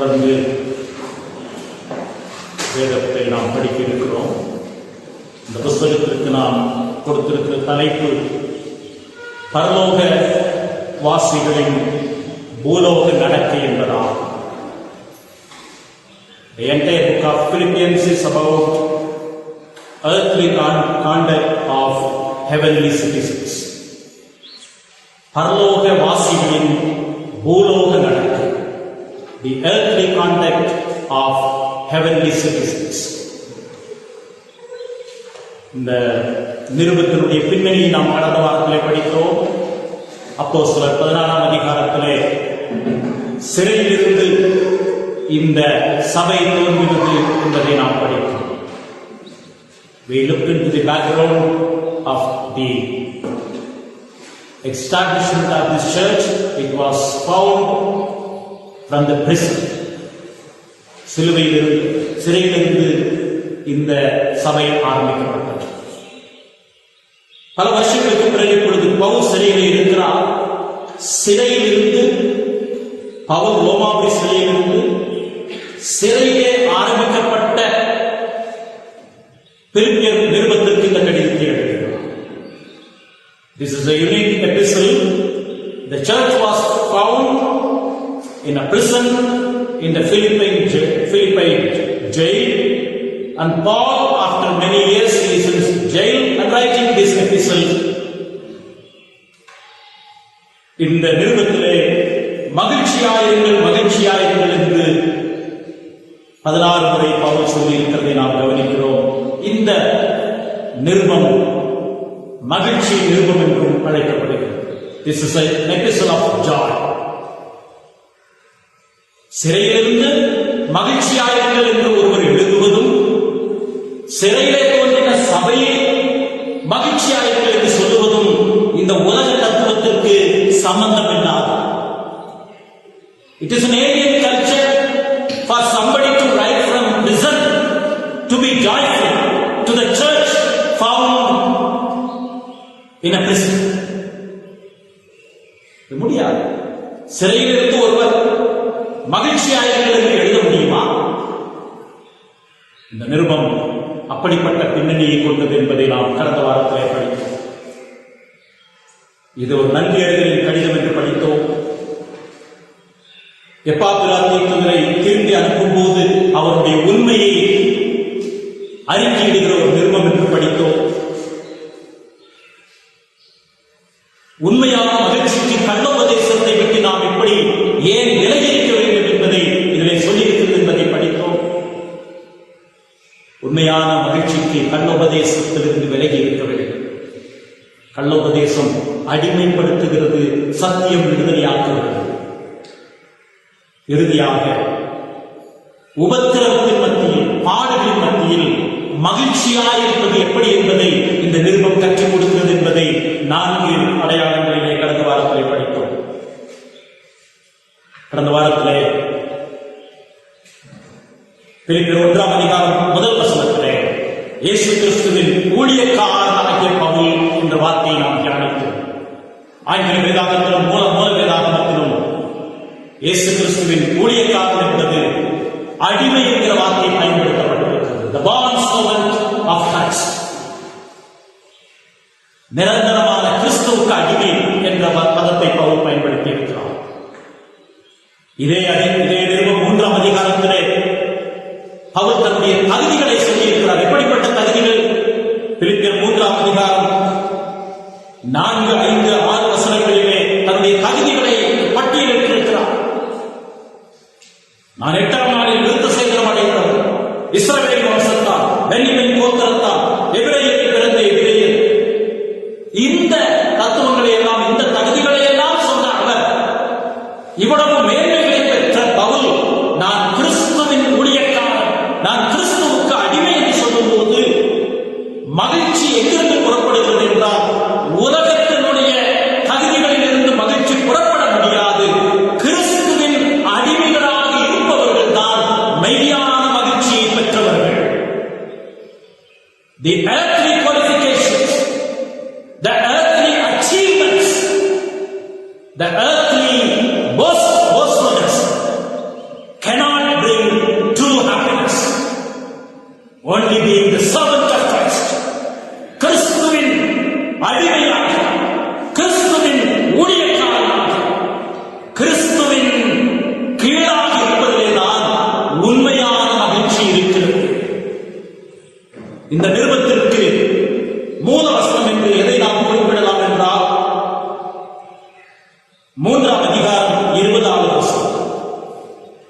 தொடர்ந்து வேதத்தை நாம் படிக்க இருக்கிறோம். இந்த புத்தகத்திற்கு நாம் கொடுத்திருக்கிற தலைப்பு பரலோக வாசிகளின் பூலோக நடக்கை என்பதாகும். The entire book of Philippians is about earthly conduct of heavenly citizens. பரலோக வாசிகளின் பூலோக நடக்கை, the earthly conduct of heavenly citizens. இந்த நிருபத்தினுடைய பின்னணியை நாம் கடந்த வாரத்திலே படித்தோம். அப்போஸ்தலர் 14ஆம் அதிகாரத்திலே சிறையிலிருந்து இந்த சபை தோன்றியது என்பதை நாம் படித்தோம். We looked into the background of the establishment of this church. It was found from the prison. சிறையிலிருந்து இந்த சபை ஆரம்பிக்கப்பட்டது. பல வருஷங்களுக்கு பிறகு இப்பொழுது பவுல் சிறையில் இருக்கிறார். சிறையிலிருந்து பவுல் ரோமாபுரி சிறையிலிருந்து சிறையிலே ஆரம்பிக்கப்பட்ட பிலிப்பியர் நிருபத்திற்கு இந்த கடிதத்தை எழுதுகிறார். This is a unique epistle. The church was found in a prison in the Philippine jail, and Paul, after many years, he is in jail and writing this epistle. இந்த நிருபத்திலே மகிழ்ச்சியாயிருங்கள் என்று 16 முறை பவுல் சொல்லி இருக்கிறதை நாம் கவனிக்கிறோம். இந்த நிருபம் மகிழ்ச்சி நிருபம் என்றும் அழைக்கப்படுகிறது. This is an epistle of joy. சிறையிலிருந்து மகிழ்ச்சியாயிருங்கள் என்று ஒருவர் எழுதுவதும், சிறையிலே தோன்றின சபையை மகிழ்ச்சியாயிருங்கள் என்று சொல்லுவதும் இந்த உலக தத்துவத்திற்கு சம்பந்தம் இல்லாது. It is an alien culture for somebody to write from prison to be joyful to the church found in a prison. முடியாது. சிறையிலிருந்து ஒருவர் மகிழ்ச்சியாயிருங்கள் என்று எழுத முடியுமா? இந்த நிருபம் அப்படிப்பட்ட பின்னணியை கொண்டது என்பதை நாம் கடந்த வாரத்திலே படித்தோம். இது ஒரு நன்றி அறிதலின் கடிதம் என்று படித்தோம். எப்பாப்பிராத்தியரை திரும்பி அனுப்பும் போது அவருடைய உண்மையை அறிக்கையிடுகிற ஒரு நிருபம் என்று படித்தோம். உண்மையான மகிழ்ச்சிக்கு கள்ளோபதேசத்தை விட்டு நாம் எப்படி ஏன் விலகி இருக்க வேண்டும் என்பதை இதிலே சொல்லியிருக்கிறது என்பதை படித்தோம். உண்மையான மகிழ்ச்சிக்கு கள்ளோபதேசத்திலிருந்து விலகி இருக்க வேண்டும். கள்ளோபதேசம் அடிமைப்படுத்துகிறது, சத்தியம் விடுதலையாக்குகிறது. இறுதியாக உபத்திரவத்தின் மத்தியில், பாடுகளின் மத்தியில் மகிழ்ச்சியாயிருப்பது எப்படி என்பதை இந்த நிருபம் கற்றுக் கொடுக்கிறது என்பதை 4 அடையாளங்களிலே கடந்த வாரத்திலே படித்தோம். கடந்த வாரத்திலே பிலிப்பியர் 1ஆம் அதிகாரம் 1 வசனத்திலே இயேசு கிறிஸ்துவின் ஊழியக்காரனாகிய பவுல் என்ற வார்த்தையை நாம் தியானித்தோம். ஆங்கில வேதாகத்திலும் மூல வேதாகத்திலும் இயேசு கிறிஸ்துவின் ஊழியக்காரன் என்பது அடிமை என்கிற வார்த்தை பயன்படுத்தப்பட்டிருக்கிறது. The bond servant of Christ. நிரந்தரமான கிறிஸ்துவுக்கு அடிமை என்ற பதத்தை பவுல் பயன்படுத்தி இருக்கிறார். இதே நிருபம் 3ஆம் அதிகாரத்திலே பவுல் தன்னுடைய தகுதிகளை சொல்லியிருக்கிறார். எப்படிப்பட்ட தகுதிகள்? பிலிப்பியர் 3ஆம் அதிகாரம் 4, 5, 6 வசனங்களிலே தன்னுடைய தகுதிகளை பட்டியலிட்டிருக்கிறார். நான் 8ஆம் நாளில் விருத்த சேதனம் அடைந்தவர், இஸ்ரவேல் வம்சத்தார், பென்யமீன் கோத்திரத்தார், எபிரேயரில் பிறந்த எபிரேயர். இந்த தத்துவங்களை எல்லாம், இந்த தகுதிகளை எல்லாம் சொன்ன அவர் இவ்வளவு மேன்மைகளை பெற்ற பவுல், நான் கிறிஸ்துவின் ஊழியக்காரன், நான் கிறிஸ்துவுக்கு அடிமை என்று சொல்லும் போது மகிழ்ச்சி எங்கிருந்து புறப்படுகிறது என்றால், உலகத்தினுடைய தகுதிகளில் இருந்து மகிழ்ச்சி புறப்பட முடியாது. கிறிஸ்துவின் அடிமைகளாக இருப்பவர்கள் தான் மெய்யான மகிழ்ச்சியை பெற்றவர்கள். The earthly qualifications, the earthly achievements, the earthly boastfulness cannot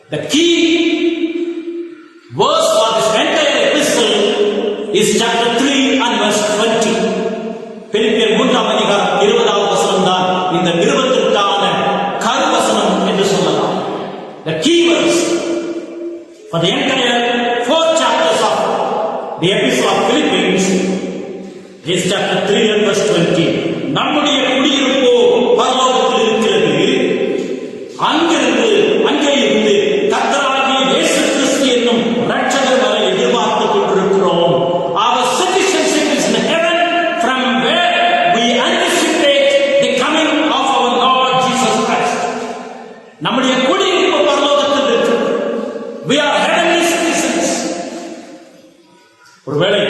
The key verse for this entire epistle is chapter 3 and verse 20. பிலிப்பியர் 3ஆம் அதிகாரம் 20வது வசனம் தான் இந்த நிருபத்திற்கான கருவசனம் என்று சொல்லலாம். The key verse for the entire 4 chapters of the epistle of Philippians is chapter 3 and verse 20. நம்முடைய குடியிருப்போ பரலோகத்தில் இருக்கிறது, அங்கே இருந்து கர்த்தராகிய இயேசு கிறிஸ்து என்னும் இரட்சகர் வரை எதிர்பார்த்துக் கொண்டிருக்கிறோம். Our citizenship is in heaven, from where we anticipate the coming of our Lord Jesus Christ. நம்முடைய குடியிருப்பு பரலோகத்தில் இருக்கிறது. We are heavenly citizens. ஒருவேளை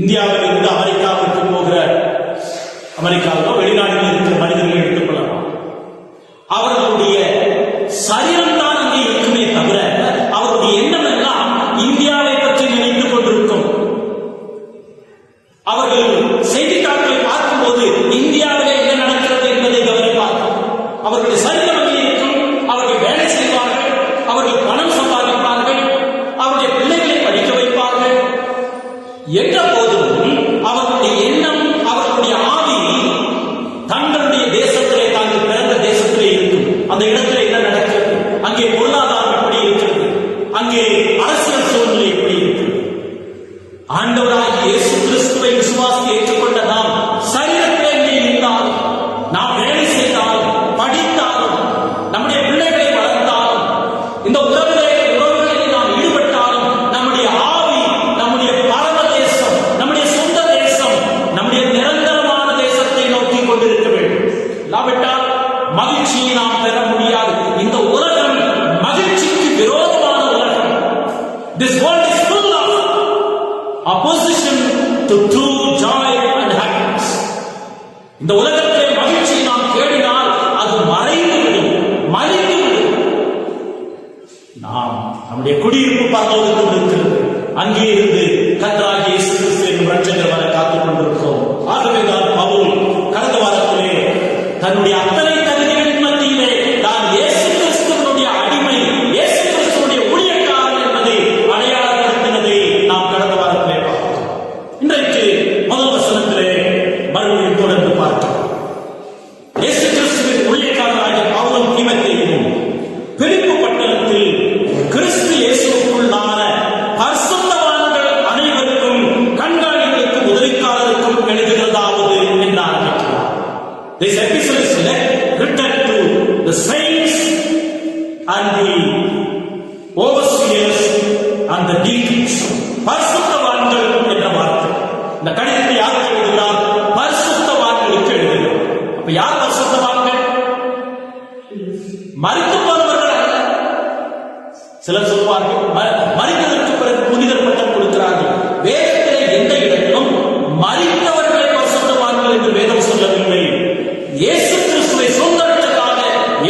இந்தியாவில் இருந்து அமெரிக்காவுக்கு போகிற, அமெரிக்காவிலோ வெளிநாடுகளில் இருக்கிற மனிதர்கள் எடுத்துக்கொள்ளலாம். அவர்களுடைய சரீரம் தான் அங்கே இருக்குமே தவிர அவருடைய எண்ணம் எல்லாம் இந்தியாவை பற்றி நினைத்துக் கொண்டிருக்கும். அவர்கள் செய்தித்தாள்களை பார்க்கும்போது இந்தியாவிலே என்ன நடக்கிறது என்பதை கவனிப்பார்கள். அவர்களுடைய சரீரம் அங்கே இருக்கும். அவர்கள் வேலை செய்வார்கள், அவர்கள் பணம் சம்பாதிப்பார்கள், அவருடைய பிள்ளைகளை படிக்க வைப்பார்கள். என்ற போதும் அவர்களுடைய எண்ணம், அவர்களுடைய ஆவி தங்களுடைய தேசத்திலே, தாங்கள் பிறந்த தேசத்திலே இருக்கும். அந்த இடத்துல என்ன நடக்கிறது, அங்கே பொருளாதாரம் எப்படி இருக்கிறது, அங்கே அரசியல் சூழ்நிலை எப்படி இருக்கிறது. ஆண்டவராகிய இயேசு கிறிஸ்துவை விசுவாசி ஏற்றுக்கொண்ட நாம் சரீரத்திலே இருந்தாலும், நாம் வேலை செய்தாலும், படித்தாலும், நம்முடைய பிள்ளைகளை வளர்த்தாலும், இந்த உறவுகளில் நாம் ஈடுபட்டாலும், நம்முடைய ஆவி நம்முடைய பரம தேசம், நம்முடைய சொந்த தேசம், நம்முடைய நிரந்தரமான தேசத்தை நோக்கி கொண்டிருக்க வேண்டும். இல்லாவிட்டால் மகிழ்ச்சியை நாம் பெற முடியாது. இந்த உலகம் மகிழ்ச்சிக்கு விரோதமான உலகம். This world is full of opposition to true joy and happiness. இந்த உலகத்திலே மகிழ்ச்சியை நாம் தேடினால் அது மறைந்துவிடும், மறைந்துவிடும். நாம் நம்முடைய குடியிருப்பு பரலோகத்தில் இருக்கிறது. அங்கே இருந்து கர்த்தராகிய இயேசு கிறிஸ்து என்னும் இரட்சகர் வரை காத்துக் கொண்டிருக்கிறோம். ஆகவேதான் பவுல் கடந்த வாரத்திலே தன்னுடைய அத்தனை தகுதிகளின் மத்தியிலே தான் இயேசு கிறிஸ்துவினுடைய அடிமை, இயேசு கிறிஸ்துவினுடைய ஊழியக்காரன் என்பதை அடையாளப்படுத்தினதை நாம் கடந்த வாரத்திலே பார்த்தோம். இன்றைக்கு முதல் வசனத்திலே மறுபடியும் தொடர்ந்து பார்க்கிறோம். இயேசு கிறிஸ்துவின் ஊழியக்காரராகிய பவுலும் தீமோத்தேயுவும் பிலிப்பு பட்டணத்தில் கிறிஸ்து இயேசுவுக்குள்ளான பரிசுத்தவான்கள் அனைவருக்கும், கண்காணிகளுக்கும், உதவிக்காரருக்கும் எழுதுகிறதாவது என்று ஆரம்பிக்கிறார். This epistle is written to the saints and the overseers and the deacons. பரிசுத்தவான்கள் என்ற வார்த்தை இந்த கடிதத்தை யாருக்கு எழுதுகிறார்? பரிசுத்தவான்களுக்கு எழுதுகிறார். அப்ப யார் பரிசுத்தவான்கள்? மரித்து போனவர்கள் அல்ல. சிலர் சொல்வார்கள் மரித்ததற்கு பிறகு புனிதர் பட்டம் கொடுக்கிறார்கள். வேதத்திலே எந்த இடத்திலும் மரித்தவர்களை பரிசுத்தவான்கள் என்று வேதம் சொல்லவில்லை. இயேசு கிறிஸ்துவை சொந்த இரட்சகராக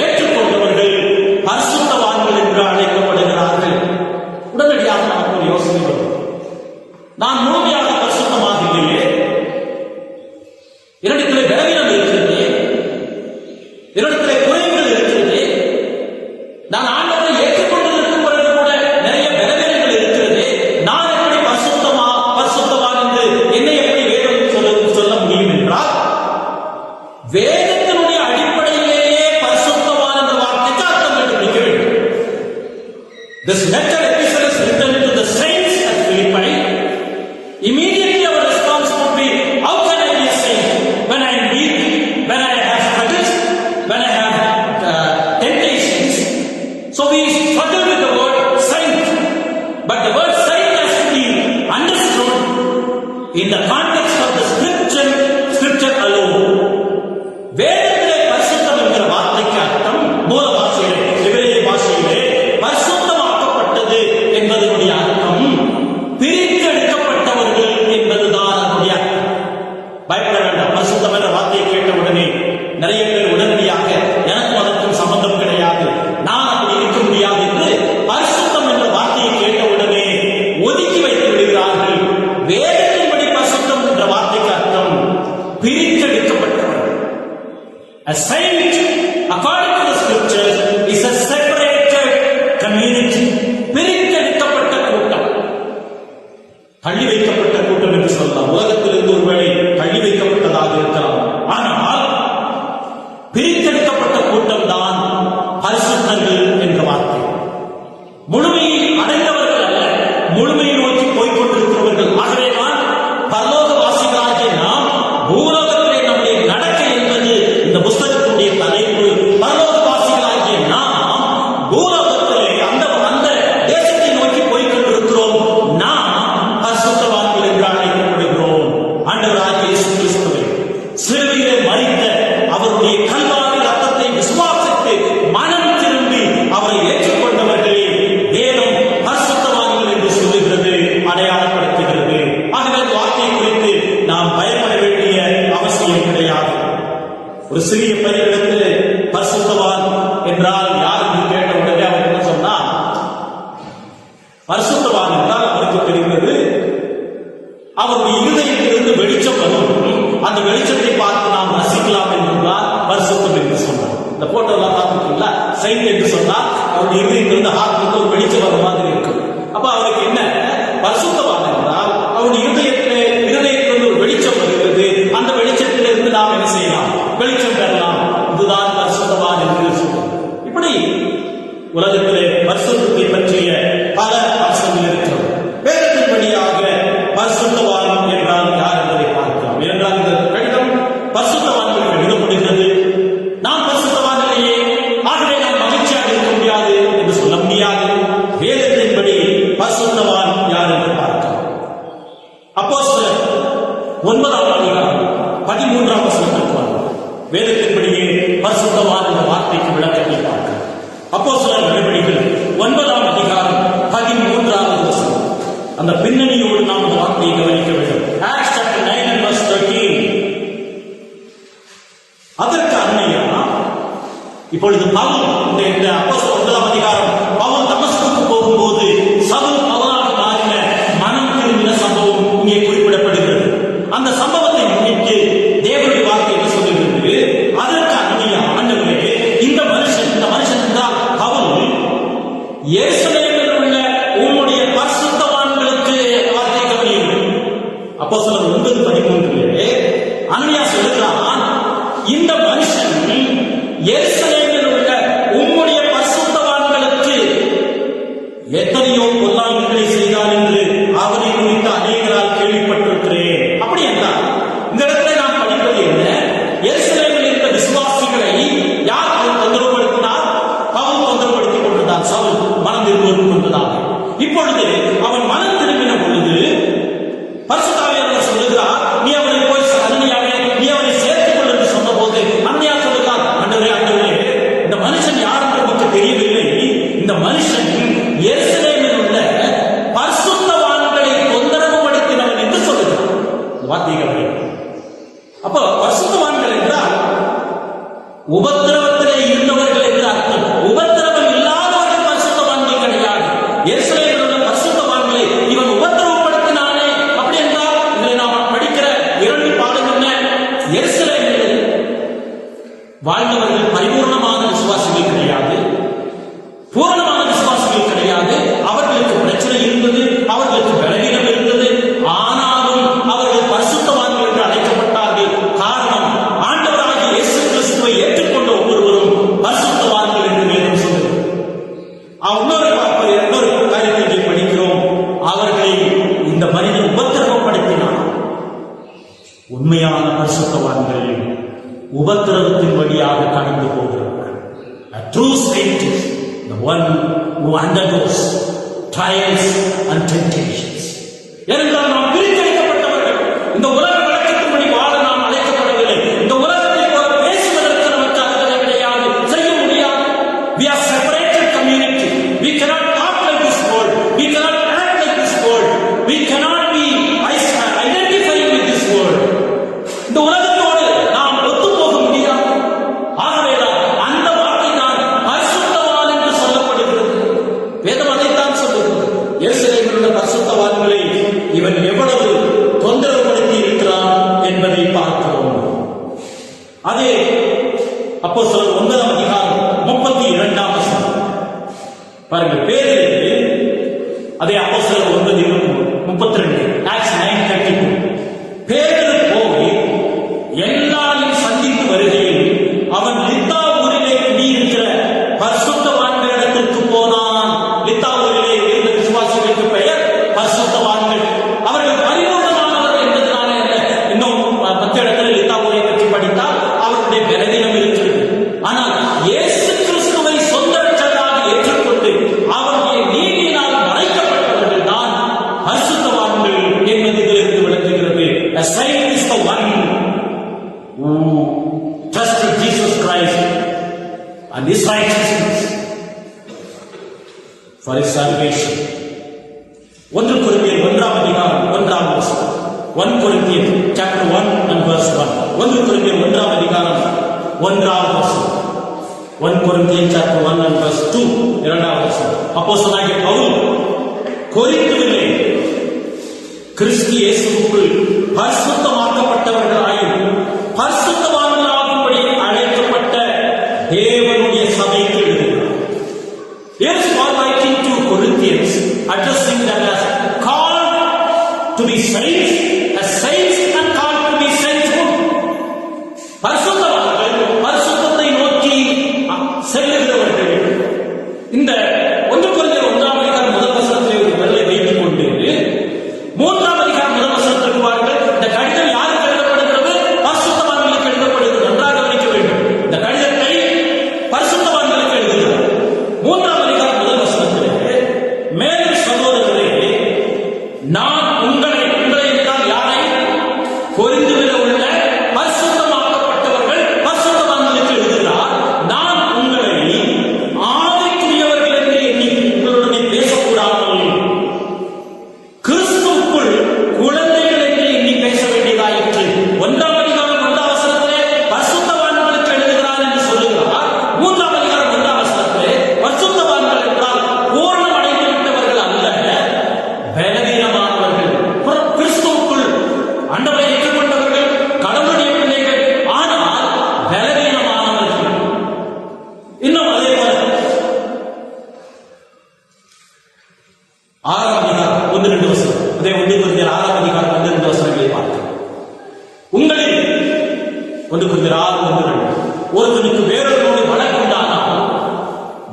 ஏற்றுக்கொண்டவர்கள் பரிசுத்தவான்கள் என்று அழைக்கப்படுகிறார்கள். உடனடியாக நமக்கு ஒரு யோசனை வரும். நான் முழுமையாக பரிசுத்தமாக இல்லையே, என்னிடத்திலே பலவீனம் இருக்கிறது, என்னிடத்திலே குறைகள் இருக்கிறது, நான் ஆண்டவரை ஏற்றுக்கொண்டதற்கு பிறகு கூட நிறைய பலவீனங்கள் இருக்கிறது, நான் எப்படி பரிசுத்தவான் என்று என்னை எப்படி வேதம் சொல்ல முடியும் என்றால், வேதத்தினுடைய அடிப்படையிலேயே பரிசுத்தவான் என்ற வார்த்தைக்கு அர்த்தம் கண்டுபிடிக்க வேண்டும். This letter epistle is written to the saints at Philippi. Immediately our response would be, how can I be a saint when I am weak, when I have struggles, when I have temptations? So we struggle with the word saint, but the word saint has to be understood in the context of the scripture alone. வேதத்திலே பரிசுத்தம் என்கிற வார்த்தைக்கு அர்த்தம் மூல பாஷையிலே, எபிரேய பாஷையிலே பரிசுத்தமாக்கப்பட்டது என்பதனுடைய அர்த்தம் பரிசுத்தர்கள் என்ற வார்த்தை. முழுமையை அடைந்தவர்கள் அல்ல, முழுமையை நோக்கி போய்கொண்டிருக்கிறவர்கள். ஆகவேதான் பரலோகவாசிகளாகிய நாம் பூலோகத்திலே நம்முடைய நடக்கை என்பது இந்த புஸ்தகத்துடைய தலைப்பு. பரலோகவாசிகளாகிய நாம் பூலோகத்திலே அந்த தேசத்தை நோக்கி போய்கொண்டிருக்கிறோம். நாம் பரிசுத்தவான்கள் என்று அழைக்கப்படுகிறோம். ஆண்டவராகிய இயேசு கிறிஸ்துவை சிலுவையிலே மரித்த அவருடைய கல்வாரி ரத்தத்தை விசுவாசித்து மனம் திரும்பி அவரை ஏற்றுக்கொண்டவர்களே வேதம் பரிசுத்தவான்கள் என்று சொல்லுகிறது, அடையாளப்படுத்துகிறது. ஆகவே வார்த்தையை குறித்து நாம் பயப்பட வேண்டிய அவசியம் கிடையாது. ஒரு சிறிய பையனிடத்தில் பரிசுத்தவான் என்றால் யார் என்று கேட்ட உடனே அவர் என்ன சொன்னார்? பரிசுத்தவான் என்றால் அவருக்கு தெரிகிறது அவருடைய இருதயத்திலிருந்து வெளிச்சம் வரும், அந்த வெளிச்சத்தை பார்த்து நாம் ரசிக்கலாம் என்றுதான் பரிசுத்தம் என்று சொன்னார். இந்த போட்டோ எல்லாம் பார்த்துருக்கீங்களா? சைன் என்று சொன்னால் அவருடைய இருதயத்திலிருந்து ஹார்ட் ஒரு வெளிச்சம் வர மாதிரி இருக்கும். அப்ப அவருக்கு என்ன பரிசுத்தவான் என்றால் அவருடைய இருதயத்திலிருந்து ஒரு வெளிச்சம் வருகிறது, அந்த வெளிச்சத்திலிருந்து நாம் என்ன செய்யலாம்? வெளிச்சம் பெறலாம். இதுதான் பரிசுத்தவான் என்று சொல்றோம். இப்படி உலகத்திலே பரிசுத்தத்தை பற்றிய பல அம்சங்கள் இருக்கிறது. வேதத்தின் வழியாக பரிசுத்தவான் என்றால் யார் என்பதை பார்க்கலாம். ஏனென்றால் இந்த கடிதம் பரிசுத்தவான்களுக்கு எழுதப்படுகிறது. நாம் பரிசுத்தவான்களையே, ஆகவே நாம் மகிழ்ச்சியாக இருக்க முடியாது என்று சொல்ல முடியாது. வேதத்தின்படி பரிசுத்தவான் யார் என்று பார்க்கலாம். அப்போஸ்தலர் 9ஆம் அதிகாரம் 13ஆம் வசனத்திற்கு வரலாம். வேதத்தின்படியே பரிசுத்தவான் என்ற வார்த்தைக்கு விளக்கத்தை பார்க்கலாம். அப்போஸ்தலர் நடவடிக்கைகள் 9ஆம் அதிகாரம் 13ஆவது வசனம். அந்த பின்னணியோடு நாம் அந்த வார்த்தையை கவனிக்க வேண்டும். Acts chapter 9 and verse 13. அதற்கு அன்னையா இப்பொழுது பவுல் இந்த அப்போஸ்தலர் 9ஆம் அதிகாரம் பவுல் தமஸ்குக்கு போகும்போது சவுல் பவுலாக மாறின மனம் திரும்பின சம்பவம் இங்கே குறிப்பிடப்படுகிறது. அந்த சம்பவத்தை முன்னிட்டு தேவனுடைய வார்த்தை என்ன சொல்லுகிறது? அதற்கு அன்னையா ஆண்டவரே, இந்த மனுஷன் என்றால் பவுல் எருசலேமில் உள்ள உம்முடைய பரிசுத்தவான்களுக்கு வார்த்தை கவனியுங்கள். அப்போஸ்தலர் 9:13 அனனியா சொல்லுகிறான், இந்த மனுஷன் எருசலேமில் உள்ள உம்முடைய பரிசுத்தவான்களுக்கு எத்தனையோ பொல்லாங்குகளை செய்தான் என்று அவனை குறித்து அநேகரால் கேள்விப்பட்டிருக்கிறேன். அப்படி என்றால் இந்த இடத்துல நாம் படிப்பது என்ன? எருசலேமில் இருந்த விசுவாசிகளை யார் தொந்தரவுபடுத்தினார்? பவுல் தொந்தரவுபடுத்திக் கொண்டிருந்தான். சவுல் மனம் திரும்புவதற்கு முன்பதாக. இப்பொழுது அவன் மனம் திரும்பின பொழுது பரிசுத்த ஆவியானவர் சொல்லுகிறார், நீ அவனை போய் அனனியாவே நீ அவனை சேர்த்துக் கொள் என்று சொன்ன போது அனனியா சொல்லுகிறார், ஆண்டவரே, இந்த மனுஷன் யார் என்று நமக்கு தெரியவில்லை. இந்த மனுஷன் எருசலேமில் உள்ள பரிசுத்தவான்களை தொந்தரவுபடுத்தினவன் என்று சொல்லுகிறார். வார்த்தைகள் அப்போ பரிசுத்தவான்கள் என்றால் உபத்திரவத்திலே இருந்தவர்கள் என்று அர்த்தம். உபத்திரவம் இல்லாதவர்கள் பரிசுத்தவான்கள் கிடையாது. எருசலேமில் உள்ள பரிசுத்தவான்களை இவன் உபத்திரவப்படுத்தினானே. அப்படி என்றால் இதில் நாம் படிக்கிற 2 பாடம் என்ன? எருசலேமில் வாழ்ந்தவர்கள் பரிபூர்ணமான விசுவாசிகள் கிடையாது, பூரணமான விசுவாசிகள் கிடையாது. அவர்களுக்கு பிரச்சனை இருந்தது, அவர்களுக்கு பலவீனம் இருந்தது. ஆனாலும் அவர்கள் பரிசுத்தவான்கள் என்று அழைக்கப்பட்டார்கள். காரணம், ஆண்டவராகிய இயேசு கிறிஸ்துவை ஏற்றுக்கொண்ட ஒவ்வொருவரும் பரிசுத்தவான்கள் என்று வேதம் சொல்லுகிறது. இன்னொரு காரியத்தை படிக்கிறோம், அவர்களை இந்த மனிதன் உபத்திரவப்படுத்தினார். உண்மையான பரிசுத்தவான்கள் உபத்திரவத்தின் வழியாக கடந்து போகிறார்கள். A true saint is the one who undergoes trials and temptations. ஏனென்றால் நாம் பிரித்தெடுக்கப்பட்டவர்கள். இந்த உலக வழக்கத்தின்படி வாழ நாம் அழைக்கப்படவில்லை. இந்த உலகத்தை போல பேசுவதற்கு நமக்கு அருகதை கிடையாது, செய்ய முடியாது. We are separated community. We cannot talk like this world. We cannot act like this world. We cannot be identifying with this world. இந்த உலகத்தோடு நாம் ஒத்து போக முடியாது. ஆகவேதான் அந்த வார்த்தை தான் பரிசுத்தவான் என்று சொல்லப்படுகிறது. வேதம் அதைத்தான் சொல்லுகிறது. எருசலேமில் உள்ள பரிசுத்தவான்களை இவன் எவ்வளவு தொந்தரவுபடுத்தி இருக்கிறான் என்பதை பார்க்கிறோம். அதே அப்போஸ்தலர் 9ஆம் அதிகாரம் 32ஆம் வசனம் பாருங்கள். பேதுரு அதே அப்போஸ்தலர் 9:32 Acts 9:32 பேதுரு போய் எல்லாரையும் சந்தித்து வருகையில் அவன் லித்தா ஊரிலே குடியிருக்கிற பரிசுத்தவான் for his salvation. 1 Corinthians 1ஆம் அதிகாரம் 1ஆம் வசனம். 1 Corinthians chapter 1 and verse 1. 1 Corinthians 1ஆம் அதிகாரம் 1ஆம் வசனம். 1 Corinthians chapter 1 and verse 2 இரண்டாவது வசனம். அப்போஸ்தலனாகிய பவுல் கொரிந்துவிலே கிறிஸ்து இயேசுவுக்குள் பரிசுத்தமாக்கப்பட்டவர்களாயும் பரிசுத்தவான்களாகும்படி அழைக்கப்பட்ட தேவனுடைய சபைக்கு எழுதுகிறார். Yes, Paul writing to Corinthians, addressing them as called to be saints, as saints and called to be sainthood. பரிசுத்தவான்கள், பரிசுத்தத்தை நோக்கி செல்லுகிறவர்கள். இந்த 1 Corinthians 1ஆம் அதிகாரம் முதல் வசனத்திலே ஒரு விரலை வைத்துக் கொண்டு 3ஆம் அதிகாரம் முதல் வசனத்திற்கு வாருங்கள். இந்த கடிதம் யாருக்கு எழுதப்படுகிறது? பரிசுத்தவான்களுக்கு எழுதப்படுகிறது. நன்றாக கவனிக்க வேண்டும். இந்த கடிதத்தை பரிசுத்தவான்களுக்கு எழுதுகிறார். 3ஆம் அதிகாரம் முதல் வசனத்திலே, மேலும் சகோதரர்களே, நான் உங்களை என்றால் யாரை? கொரிந்துவிலே உள்ள பரிசுத்தமாக்கப்பட்டவர்கள் பரிசுத்தவான்களுக்கு எழுதுகிறார். நான் உங்களை ஆவிக்குரியவர்கள் என்று எண்ணி உங்களுடனே பேசக்கூடாமல் கிறிஸ்துவுக்குள் குழந்தைகள் என்று எண்ணி பேச வேண்டியதாயிற்று. 1ஆம் அதிகாரம் 1ஆம் வசனத்திலே பரிசுத்தவான்களுக்கு எழுதுகிறார் என்று சொல்லுகிறார். 3ஆம் அதிகாரம் 1ஆம் வசனத்திலே பரிசுத்தவான்கள் என்றால் பூரணம் அடைந்து விட்டவர்கள் அல்ல, பலவீனமானவர்கள், கிறிஸ்துவுக்குள் ஆண்டவரை ஏற்றுக்கொண்டவர்கள், கடவுளுடைய பிள்ளைகள், ஆனால் பலவீனமானவர்கள். இன்னும் அதே போல 6ஆம் அதிகாரம் 1-2 வசனம். அதே 1 Corinthians 6ஆம் அதிகாரம் 1-2 வசனங்களை பார்க்கிறோம். உங்களில் 1 Corinthians 6:1-2 ஒருவனுக்கு வேறொருவனோடு வழக்குண்டானால்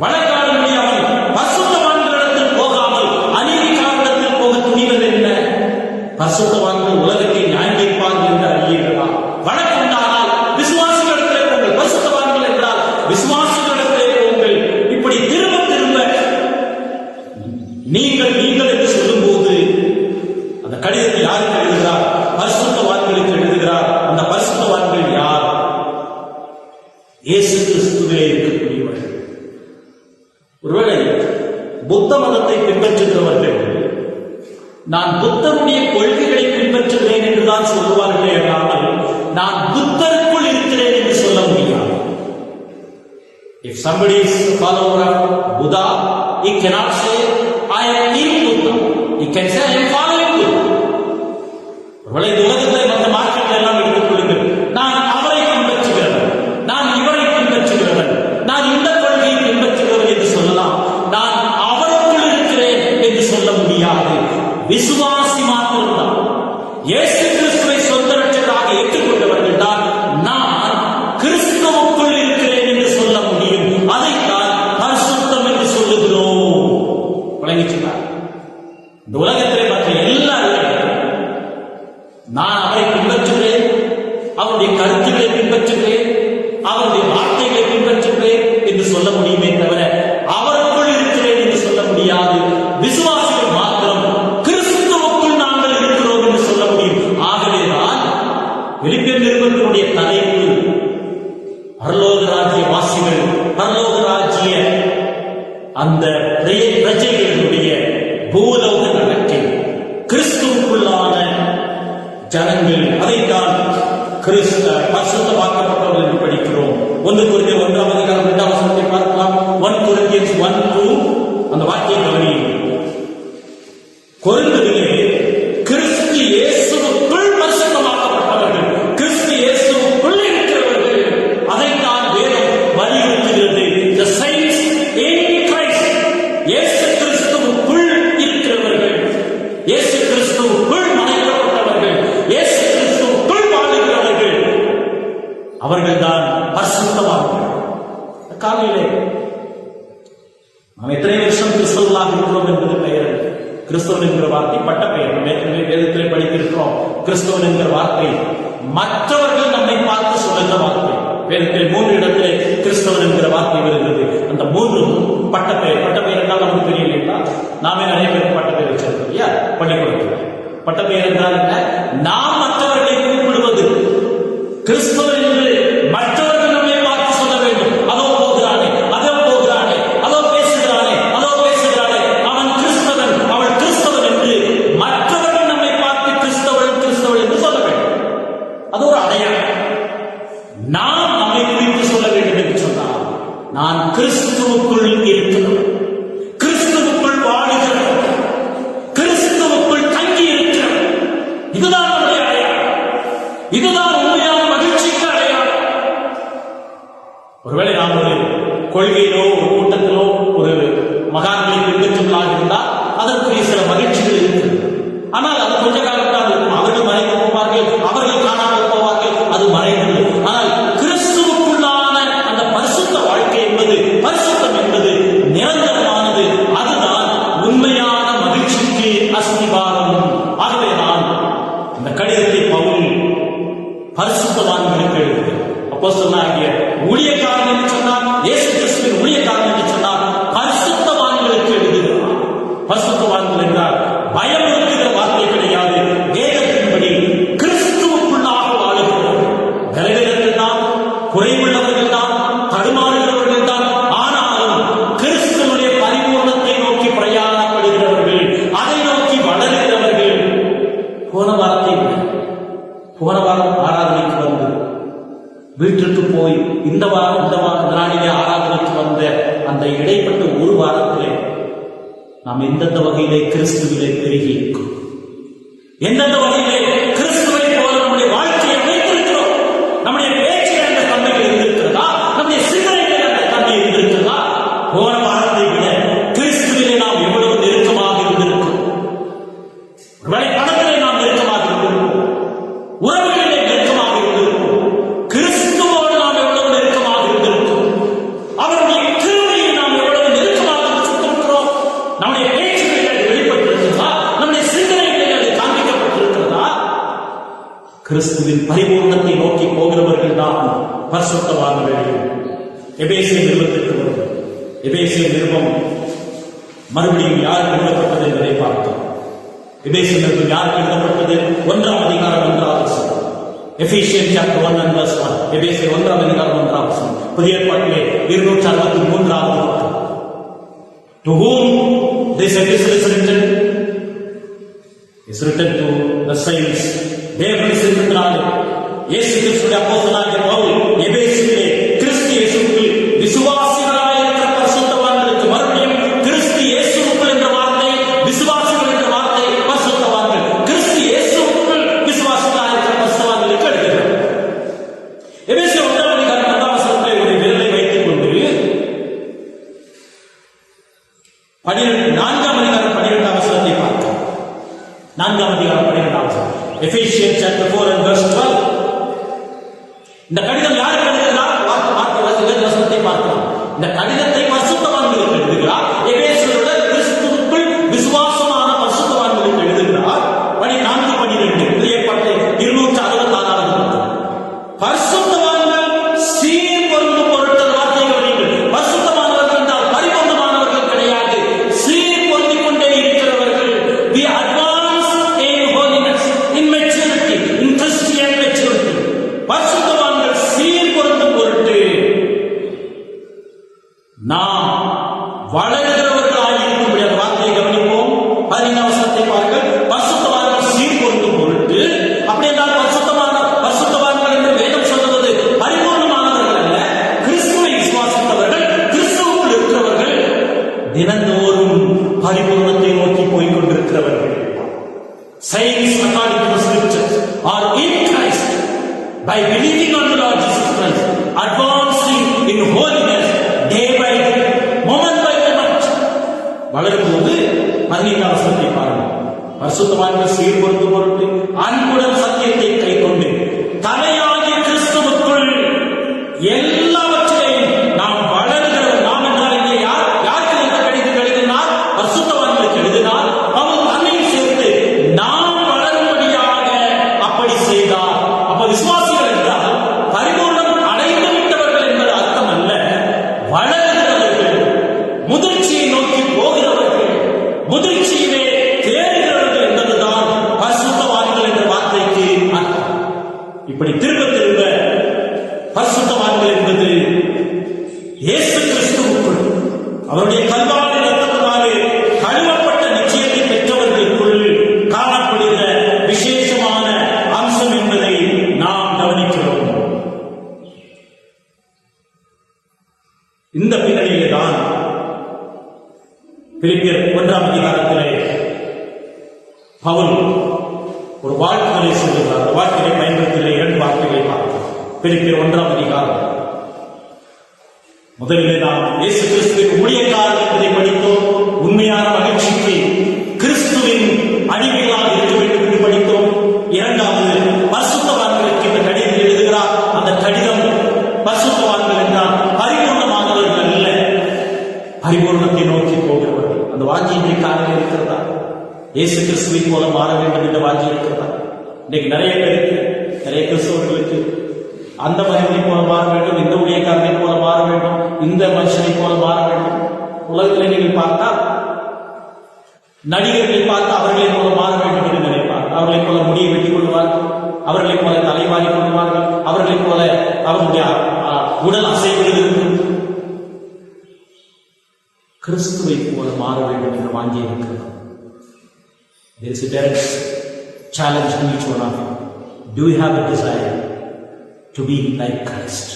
வழக்காட முடியாமல் பரிசுத்தவான்களிடத்தில் போகாமல் அநீதிக்காரரிடத்தில் போக துணிவது என்ன? பரிசுத்தவான்கள் உலகத்தை நியாயம் தீர்ப்பார்கள் என்று அறியீர்களா? வழக்குண்டானால் விசுவாசிகளிடத்திலே போங்கள். பரிசுத்தவான்கள் என்றால் விசுவாசிகளிடத்திலே போங்கள். இப்படி திரும்ப திரும்ப நீங்கள் என்று சொல்லும் போது அந்த கடிதத்தை யாருக்கு எழுதுகிறார்? பரிசுத்தவான்களுக்கு எழுதுகிறார். அந்த பரிசுத்தவான்கள் யார்? இயேசு கிறிஸ்துவிலே இருக்கக்கூடியவர்கள். ஒருவேளை புத்த மதத்தை பின்பற்றுகிறவர்கள் நான் புத்தருடைய கொள்கைகளை பின்பற்றுகிறேன் என்றுதான் சொல்லுவார்களே அல்லாமல் நான் புத்தருக்குள் இருக்கிறேன் என்று சொல்ல முடியாது. If somebody is a follower of Buddha, he cannot say I am in Buddha. He can say I am following Buddha. ஒருவேளை இந்த உலகத்தை மற்ற மார்க்கெட்டில் எல்லாம் எடுத்துக் கொள்ளுங்கள். நான் அவரை பின்பற்றுகிறவன், நான் இவரை பின்பற்றுகிறவன், நான் இந்த கொள்கையை பின்பற்றுகிறவன் என்று சொல்லலாம். நான் அவருக்குள் இருக்கிறேன் என்று சொல்ல முடியாது. விசுவாசி மாத்திரம்தான், இயேசு கிறிஸ்துவை சொந்த ரட்சகராக ஏற்றுக்கொண்டவர்கள் தான் நான் கிறிஸ்துவுக்குள் இருக்கிறேன் என்று சொல்ல முடியும். அதைத்தான் பரிசுத்தம் என்று சொல்லுகிறோம். வழங்கிச்சுள்ளார். இந்த உலகத்திலே மற்ற எல்லாரும் நான் அவரை பின்பற்றுகிறேன், அவருடைய கருத்துக்களை பின்பற்றுகிறேன், அவருடைய வார்த்தைகளை பின்பற்றுகிறேன் என்று சொல்ல முடியுமே தவிர அவருக்குள் இருக்கிறேன் என்று சொல்ல முடியாது. விசுவாசிகள் மாத்திரம் கிறிஸ்துவுக்குள் நாங்கள் இருக்கிறோம் என்று சொல்ல முடியும். ஆகவேதான் பிலிப்பியர் நிருபத்தினுடைய தலைப்பு பரலோக ராஜ்ய வாசிகள், பரலோக ராஜ்ய அந்த பிரஜைகளுடைய பூலோக நடக்கை, கிறிஸ்துவுக்குள்ளான ஜனங்கள், அதைத்தான் பரிசுத்தமாக்கப்பட்டவர்கள் என்று படிக்கிறோம். 1 Corinthians 1ஆம் அதிகாரம் 2ஆம் வசனத்தை பார்க்கலாம். 1 Corinthians 1:2 அந்த வாக்கியம் கவனியுங்கள். கொரிந்துவிலே கிறிஸ்து இயேசுவுக்குள் பரிசுத்தமாக்கப்பட்டவர்கள், கிறிஸ்து இயேசுவுக்குள் இருக்கிறவர்கள், அதைத்தான் வேதம் வலியுறுத்துகிறது. The saints in Christ. இயேசு கிறிஸ்துவுக்குள் இருக்கிறவர்கள், இயேசு கிறிஸ்துவுக்குள் மறைக்கப்பட்டவர்கள், இயேசு கிறிஸ்துவுக்குள் வாழுகிறவர்கள், அவர்கள்தான் பரிசுத்தவான்கள். காலையிலே நாம் எத்தனை வருஷம் கிறிஸ்தவர்களாக இருக்கிறோம் என்பது பெயர். கிறிஸ்தவன் என்கிற வார்த்தை பட்ட பெயர். நம்ம ஏற்கனவே வேதத்திலே படித்திருக்கிறோம். கிறிஸ்தவன் என்கிற வார்த்தை மற்றவர்கள் நம்மை பார்த்து சொல்லுகிற வார்த்தை. வேதத்தில் 3 இடத்திலே கிறிஸ்தவன் என்கிற வார்த்தை வருகிறது. அந்த 3 பட்ட பெயர். பட்ட பெயர் என்றால் நமக்கு தெரியலைங்களா? நாமே நிறைய பேருக்கு பட்ட பெயர் வச்சிருக்கோம் இல்லையா? பள்ளிக்கூடத்தில் பட்ட பெயர் என்றால் என்ன? நாம் மற்றவர்களை கூப்பிடுவது கிறிஸ்தவன் என்று மற்றவர்கள் நம்மை பார்த்து சொல்ல வேண்டும். அதோ போகிறானே, அதோ போகிறானே, அதோ பேசுகிறானே, அதோ பேசுகிறானே ஒரு வாரத்திலே நாம் எந்தெந்த வகையிலே கிறிஸ்துவிலே பெருகி இருக்கும், எந்தெந்த வகையிலே கிறிஸ்துவை போல நம்முடைய வாழ்க்கையை வைத்திருக்கிறோம், நம்முடைய பேச்சில் அந்த தன்மைகள் இருந்திருக்கிறதா, நம்முடைய சிந்தனைகள் அந்த தன்மை இருந்திருக்கிறதா, போன வாரத்தை விட கிறிஸ்துவிலே நாம் எவ்வளவு நெருக்கமாக இருந்திருக்கும். ஒருவேளை பணத்திலே நாம் நெருக்கமாக இருந்திருக்கும், உறவுகளிலே நெருக்கமாக இருந்திருக்கும், கிறிஸ்துவோடு நாம் எவ்வளவு நெருக்கமாக இருந்திருக்கும், அவருடைய கிருபையை நாம் எவ்வளவு நெருக்கமாக வச்சிருக்கிறோம். நம்முடைய பேச்சுகளில் அது வெளிப்பட்டிருக்கிறதா, நம்முடைய சிந்தனைகளில் அது காண்பிக்கப்பட்டிருக்கிறதா? கிறிஸ்துவின் பரிபூர்ணத்தை நோக்கி போகிறவர்கள் தான் பரிசுத்தவான்கள். எபேசிய நிறுவனத்திற்கு வருகிறது. எபேசிய நிறுவனம் மறுபடியும் யாருக்கு எழுதப்பட்டது என்பதை பார்த்தோம். எபேசிய நிறுவனம் யாருக்கு எழுதப்பட்டது? 1ஆம் அதிகாரம் 1ஆம் வசனம். Ephesian chapter 1 and verse 1. எபேசியர் 1ஆம் அதிகாரம் 1ஆம் வசனம். புதிய ஏற்பாட்டிலே 263வது பக்கம். To whom this epistle is written? Is written to the saints. தேவனை சிந்தித்தாலே இயேசு கிறிஸ்துவின் அப்போஸ்தலனாகிய பவுல் எபேசியிலே கிறிஸ்து இயேசுவுக்குள் விசுவாசிகளாய் இருக்கிற பரிசுத்தவான்களுக்கு, மறுபடியும் கிறிஸ்து இயேசுவுக்குள் என்ற வார்த்தை, விசுவாசிகள் என்ற வார்த்தை, பரிசுத்தவான்கள், கிறிஸ்து இயேசுவுக்குள் விசுவாசிகளாய் இருக்கிற பரிசுத்தவான்களுக்கு எழுதுகிறார். எபேசியர் 1ஆம் அதிகாரம் 1ஆம் வசனத்திலே ஒரு விரலை வைத்துக் கொண்டு 4ஆம் அதிகாரம் 12ஆம் வசனத்தை பார்க்கிறோம். 4ஆம் அதிகாரம் 12ஆம் வசனம். Ephesians chapter 4 and verse 12. இந்த கடிதம் யாருக்கு எழுதுகிறார்? வசனத்தை பார்க்கலாம். இந்த கடிதத்தை பரிசுத்தவான்களுக்கு எழுதுகிறார். எபேசியரோட கிறிஸ்துவுக்குள் விசுவாசமான பரிசுத்தவான்களுக்கு எழுதுகிறார். 4:12 புதிய ஏற்பாட்டிலே 266வது பக்கம். பரிசுத்தவான்கள் சீர் பொருந்தும் பொருட்டு வார்த்தை கவனியுங்கள். பரிசுத்தமானவர்கள் என்றால் பரிபூர்ணமானவர்கள் கிடையாது, சீர் பொருந்திக் கொண்டே இருக்கிறவர்கள். We advance in holiness, in maturity, in Christian maturity. பரிசுத்தவான்கள் சீர் பொருந்தும் பொருட்டு நாம் வளர்கிறவர்களாக இருக்கும்படி அந்த வார்த்தையை கவனிப்போம். 15ஆம் வசனத்தை பாருங்கள். பரிசுத்தவான்கள் சீர் பொருந்தும் பொருட்டு. அப்படி என்றால் பரிசுத்தவான்கள் என்று வேதம் சொல்லுவது பரிபூர்ணமானவர்கள் அல்ல, கிறிஸ்துவை விசுவாசித்தவர்கள், கிறிஸ்துவுக்குள் இருக்கிறவர்கள், தினந்தோறும் பரிபூர்ணத்தை நோக்கி போய் கொண்டிருக்கிறவர்கள். Saints according to the scriptures are in Christ by believing on the Lord Jesus Christ, advancing in holiness day by day, moment by moment. வளரும்போது 15ஆம் வசனத்தை பாருங்கள். பரிசுத்தவான்கள் சீர் பொருந்தும் பொருட்டு அன்புடன் சத்தியத்தை கைக்கொண்டு தலையாகிய கிறிஸ்துவுக்குள் எல்லாவற்றையும் நாம் வளருகிறவர். நாம் என்றால் இங்கே யாருக்கு இந்த கடிதம் எழுதினார்? பரிசுத்தவான்களுக்கு எழுதினார். அவர் தன்னையும் சேர்த்து நாம் வளரும்படியாக அப்படி செய்தார். அப்ப விசுவாசிகள் என்றால் பரிபூர்ணம் அடைந்து விட்டவர்கள் என்பது அர்த்தம் அல்ல, வளர்கிறவர்கள், முதிர்ச்சியை நோக்கி போகிறவர்கள், முதிர்ச்சியிலே தேறுகிறவர்கள் என்பதுதான் பரிசுத்தவான்கள் என்ற வார்த்தைக்கு அர்த்தம். இப்படி திரும்ப திரும்ப பரிசுத்தவான்கள் என்பது இயேசு கிறிஸ்துவுக்குள் அவருடைய கல்வாரி இரத்தத்தினாலே கழுவப்பட்ட நிச்சயத்தை பெற்றவர்களுக்குள் காணப்படுகிற விசேஷமான அம்சம் என்பதை நாம் கவனிக்கிறோம். இந்த பின்னணியிலே தான் பிலிப்பியர் 1ஆம் அதிகாரத்திலே பவுல் ஒரு வாழ்க்கையை சொல்லுகிறார். அந்த வாழ்க்கையை பயன்படுத்துகிற 2 வார்த்தைகளை பார்க்கிறோம். பிலிப்பியர் 1ஆம் அதிகாரம். முதலிலே நாம் இயேசு கிறிஸ்துவின் ஊழியக்காரர் என்பதை படித்தோம். உண்மையான மகிழ்ச்சிக்கு கிறிஸ்துவின் அடிமைகளாக இருக்க வேண்டும் என்று படித்தோம். 2வது பரிசுத்தவான்களுக்கு இந்த கடிதம் எழுதுகிறார். அந்த கடிதம் பரிசுத்தவான்கள் என்றால் பரிபூர்ணமானவர்கள் அல்ல, பரிபூர்ணத்தை நோக்கி போகிறவர்கள். அந்த வாஞ்சி இன்றைக்கு காலையில் இருக்கிறதா? இயேசு கிறிஸ்துவை போல மாற வேண்டும் என்ற வாஞ்சி இருக்கிறதா? இன்னைக்கு நிறைய பேருக்கு, நிறைய கிறிஸ்தவர்களுக்கு அந்த மனிதனை போல மாற வேண்டும், இந்த ஊழியக்காரனை போல மாற வேண்டும், இந்த மனுஷனை போல மாற வேண்டும். உலகத்தில் நீங்கள் பார்த்தால் நடிகர்களை பார்த்து அவர்களை போல மாற வேண்டும் என்று நினைப்பார். அவர்களை போல முடியை வெட்டிக் கொள்வார்கள், அவர்களை போல தலைவாரி கொள்வார்கள், அவர்களை போல அவருடைய உடல் அசைவுகள் இருக்கும். கிறிஸ்துவை போல மாற வேண்டும் என்று வாங்கி இருக்கிறது. There is a direct challenge to each one of you. Do you have a desire to be like Christ?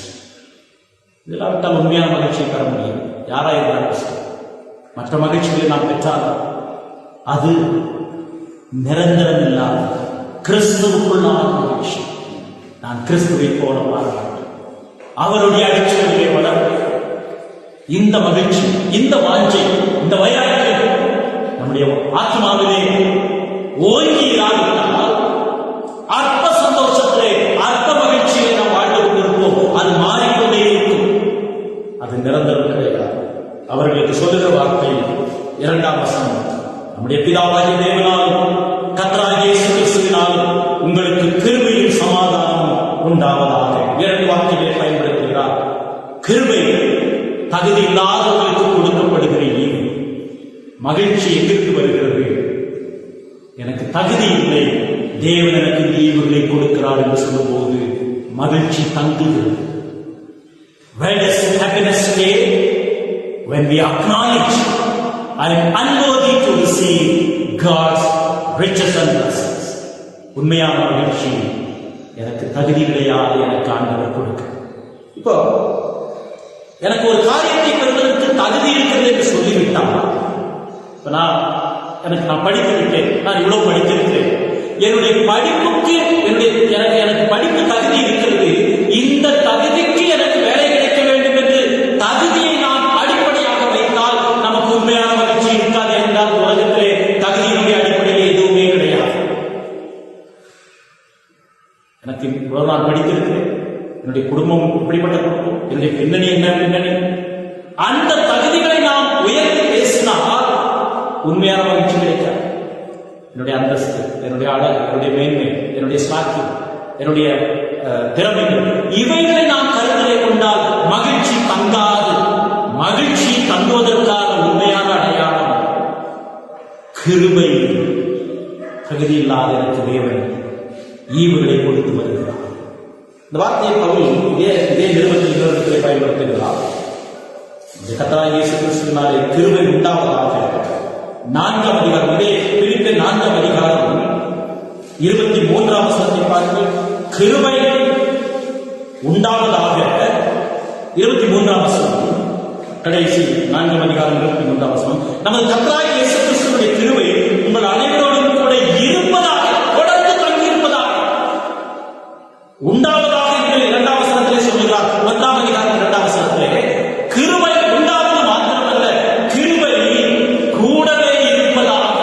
இதெல்லாம் உண்மையான மகிழ்ச்சியை பெற முடியும். யாரா இருந்தாலும் மற்ற மகிழ்ச்சிகளை நாம் பெற்றாலும் அது நிரந்தரம் இல்லாத கிறிஸ்துவுக்குள்ளான மகிழ்ச்சி. நான் கிறிஸ்துவை போல மாற வேண்டும், அவருடைய அடிச்சொல்லிலே வளர வேண்டும். இந்த மகிழ்ச்சி, இந்த வாஞ்சை, இந்த வைராக்கியம் நம்முடைய ஆத்மாவிலே ஓங்கி இல்லாவிட்டால் அற்ப சந்தோஷத்திலே அற்ப மகிழ்ச்சியை நாம் வாழ்ந்து கொண்டிருப்போம். அது மாறிக்கொண்டே இருக்கும், அது நிரந்தரம் கிடையாது. அவர்களுக்கு சொல்லுகிற வார்த்தை 2ஆம் வசனம், நம்முடைய பிதாவாகிய தேவனாலும் கர்த்தராகிய இயேசு கிறிஸ்துவினாலும் உங்களுக்கு கிருபையும் சமாதானம் உண்டாவதாக. 2 வார்த்தைகளை பயன்படுத்துகிறார். கிருபை தகுதி இல்லாதவர்களுக்கு கொடுக்கப்படுகிற ஈவு. மகிழ்ச்சி எங்கிருந்து வருகிறது? எனக்கு தகுதி இல்லை, தேவன் எனக்கு ஈவுகளை கொடுக்கிறார் என்று சொல்லும்போது மகிழ்ச்சி தங்குகிறது. Where does happiness stay? When we acknowledge I am unworthy to receive God's riches and blessings. உண்மையான மகிழ்ச்சி எனக்கு தகுதி கிடையாது, எனக்கு ஆண்டவர் கொடுக்க. இப்போ எனக்கு ஒரு காரியத்தை பெறுவதற்கு தகுதி இருக்கிறது என்று சொல்லிவிட்டால், இப்ப நான் படித்திருக்கேன், நான் இவ்வளவு படித்திருக்கிறேன், என்னுடைய படிப்புக்கு எனக்கு படிப்பு தகுதி இருக்கிறது, இந்த தகுதிக்கு எனக்கு வேலை கிடைக்க வேண்டும் என்று தகுதியை நாம் அடிப்படையாக வைத்தால் நமக்கு உண்மையான மகிழ்ச்சி இருக்காது. என்றால் உலகத்திலே தகுதியினுடைய அடிப்படையில் எதுவுமே கிடையாது. எனக்கு இவ்வளவு நான் படித்திருக்கிறேன், என்னுடைய குடும்பம் இப்படிப்பட்ட குடும்பம், என்னுடைய பின்னணி என்ன பின்னணி, அந்த தகுதிகளை நாம் உயர்த்தி பேசினால் உண்மையான மகிழ்ச்சி கிடைக்காது. என்னுடைய அந்தஸ்து, என்னுடைய அழகு, என்னுடைய மேன்மை, என்னுடைய சாட்சி, என்னுடைய திறமைகள், இவைகளை நாம் கருத்திலே கொண்டால் மகிழ்ச்சி தங்காது. மகிழ்ச்சி தங்குவதற்கான உண்மையான அடையாளம் கிருபை. தகுதி இல்லாத எனக்கு தேவன் ஈவுகளை கொடுத்து வருகிறார். இந்த வார்த்தையை பவுல் இதே நிறுவனத்தில் இன்னொரு பயன்படுத்துகிறார். கர்த்தராகிய இயேசு கிறிஸ்துவினாலே கிருபை உண்டாவதாக. 4ஆம் அதிகாரம், இதே பிலிப்பியர் 4ஆம் அதிகாரம் 23ஆம் வசனத்தை பாருங்கள். கிருபை உண்டாவதாக 23ஆம் வசனம், கடைசி 4ஆம் அதிகாரம் 23ஆம் வசனம். நமது கர்த்தராகிய இயேசு கிறிஸ்துவினுடைய கிருபை உங்கள் அனைவரோடும் கூட இருப்பதாக, தொடர்ந்து தங்கியிருப்பதாக, உண்டாவதாக என்று 2ஆம் வசனத்திலே சொல்லுகிறார். 1ஆம் அதிகாரம் 2ஆம் வசனத்திலே கிருபை உண்டாவது மாத்திரமல்ல, கிருபை கூடவே இருப்பதாக.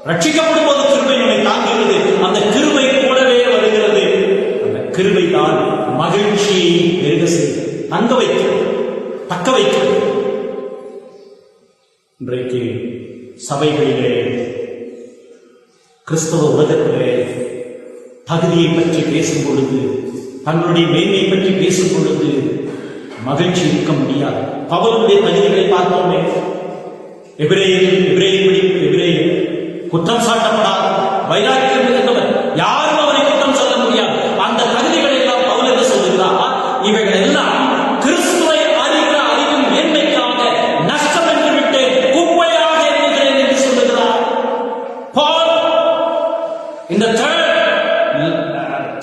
ரட்சிக்கப்படும் போது கிருபை நம்மை தாங்குகிறது, அந்த கிருபை கூடவே வருகிறது. அந்த கிருபை தான் மகிழ்ச்சியை பெருக செய்து தங்க வைக்கிறது, தக்க வைக்கிறது. இன்றைக்கு சபைகளிலே, கிறிஸ்தவ உலகத்திலே தகுதியை பற்றி பேசும் பொழுது, தங்களுடைய மேன்மை பற்றி பேசும் பொழுது மகிழ்ச்சி இருக்க முடியாது. பவுலுடைய தகுதிகளை பார்த்தோமே, எபிரேயர் குற்றம் சாட்டப்படாத வைராக்கியம் இருந்தவர், யாரும் அவரை குற்றம் சொல்ல முடியாது. அந்த தகுதிகளை எல்லாம் பவுல் என்ன சொல்லுகிறார்? இவைகள் எல்லாம் கிறிஸ்துவை அறிகிற அறிவின் மேன்மைக்காக நஷ்டம் என்று விட்டு குப்பையாக எண்ணுகிறேன் என்று சொல்லுகிறார். பால் இந்த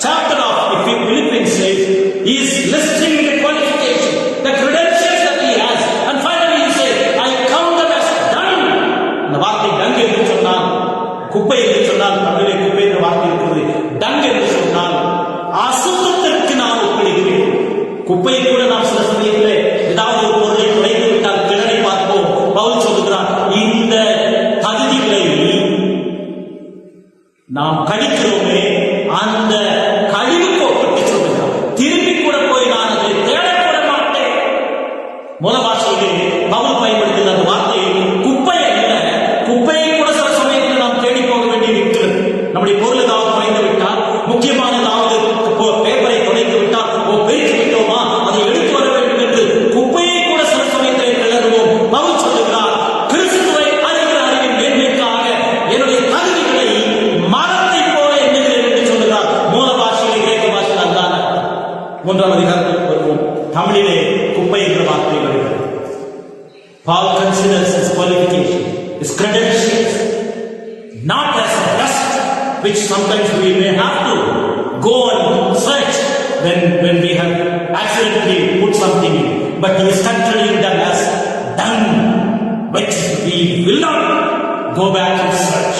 chapter of Philippians says he is listing the qualification, the credentials that he has, and finally he says I count them as done. இந்த வார்த்தை done என்று சொன்னால், குப்பை என்று சொன்னால், தமிழிலே குப்பை என்ற வார்த்தை இருக்கிறது. done என்று சொன்னால் அசுத்தத்திற்கு நான் ஒப்பிடுகிறேன். குப்பையை கூட நாம் சில சமயத்திலே ஏதாவது ஒரு பொருளை துடைத்து விட்டால் கிணறை பார்ப்போம். பவுல் சொல்லுகிறார், இந்த தகுதிகளை நாம் கழிக்கிறோமே, அந்த கழிவுக்கு ஒப்பிட்டு சொல்லுகிறார். திரும்பி கூட போய் நான் அதை தேடப்பட மாட்டேன். மூல பாஷையிலே பவுல் பயன்படுத்தின அந்த வார்த்தை குப்பை அல்ல. குப்பையை கூட சில சமயத்தில் நாம் தேடி போக வேண்டியிருக்கிறது. நம்முடைய பொருள் ஏதாவது குறைந்து விட்டால், முக்கியமான ஏதாவது பேப்பரை துடைத்து விட்டால், பிரித்து விட்டோமா, அதை எடுத்து வர வேண்டும் என்று குப்பையை கூட சில சமயத்திலே கிளறுவோம். பவுல் சொல்லுகிறார், கிறிஸ்துவை அறிகிற அறிவின் மேன்மைக்காக என்னுடைய தகுதிகளை மரத்தை போல எண்ணுகிறேன் என்று சொல்லுகிறார். மூல பாஷையிலே, கிரேக்க பாஷையில் அதுதான். 3ஆம் அதிகாரத்துக்கு வருவோம். தமிழிலே குப்பை என்ற வார்த்தை வருகிறது. Paul considers his qualification, his credentials, not as dust, which sometimes we may have to go and search when we have accidentally put something in, but he is considering them as dung. but we will not go back and search.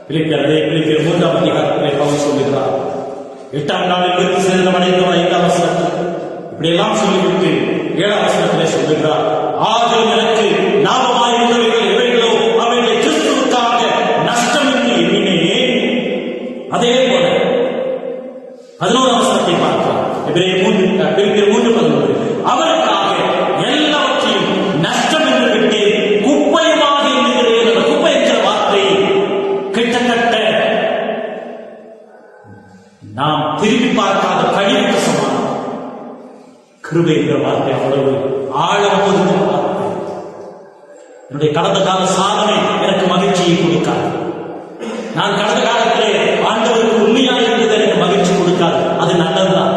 பிலிப்பியர் 3ஆம் அதிகாரத்திலே பவுல் சொல்லுகிறார், 8ஆம் நாளில் விருத்தி சேதனம் அடைந்தவர் 5ஆம் வசனத்தில் இப்படி எல்லாம் சொல்லிவிட்டு 7ஆம் வசனத்திலே சொல்லுகிறார், ஆகிலும் எனக்கு லாபமாயிருந்தவைகள் எவைகளோ அவைகளை கிறிஸ்துவுக்காக நஷ்டம் என்று எண்ணினேன். அதே போல 11ஆம் வசனத்தை பார்க்கலாம். பிலிப்பியர் 3:11 அவருக்காக எல்லாவற்றையும் நஷ்டம் என்று விட்டு குப்பையமாக எண்ணுகிறேன். அந்த குப்பை என்கிற வார்த்தை கிட்டத்தட்ட நாம் திரும்பி பார்க்காத கழிவுக்கு சமானம். கிருபை என்கிற வார்த்தை அவ்வளவு ஆழம் பொருந்தின வார்த்தை. என்னுடைய கடந்த கால சாதனை எனக்கு மகிழ்ச்சியை கொடுக்காது. நான் கடந்த காலத்திலே ஆண்டவருக்கு உண்மையாக இருந்தது எனக்கு மகிழ்ச்சி கொடுக்காது. அது நல்லதுதான்.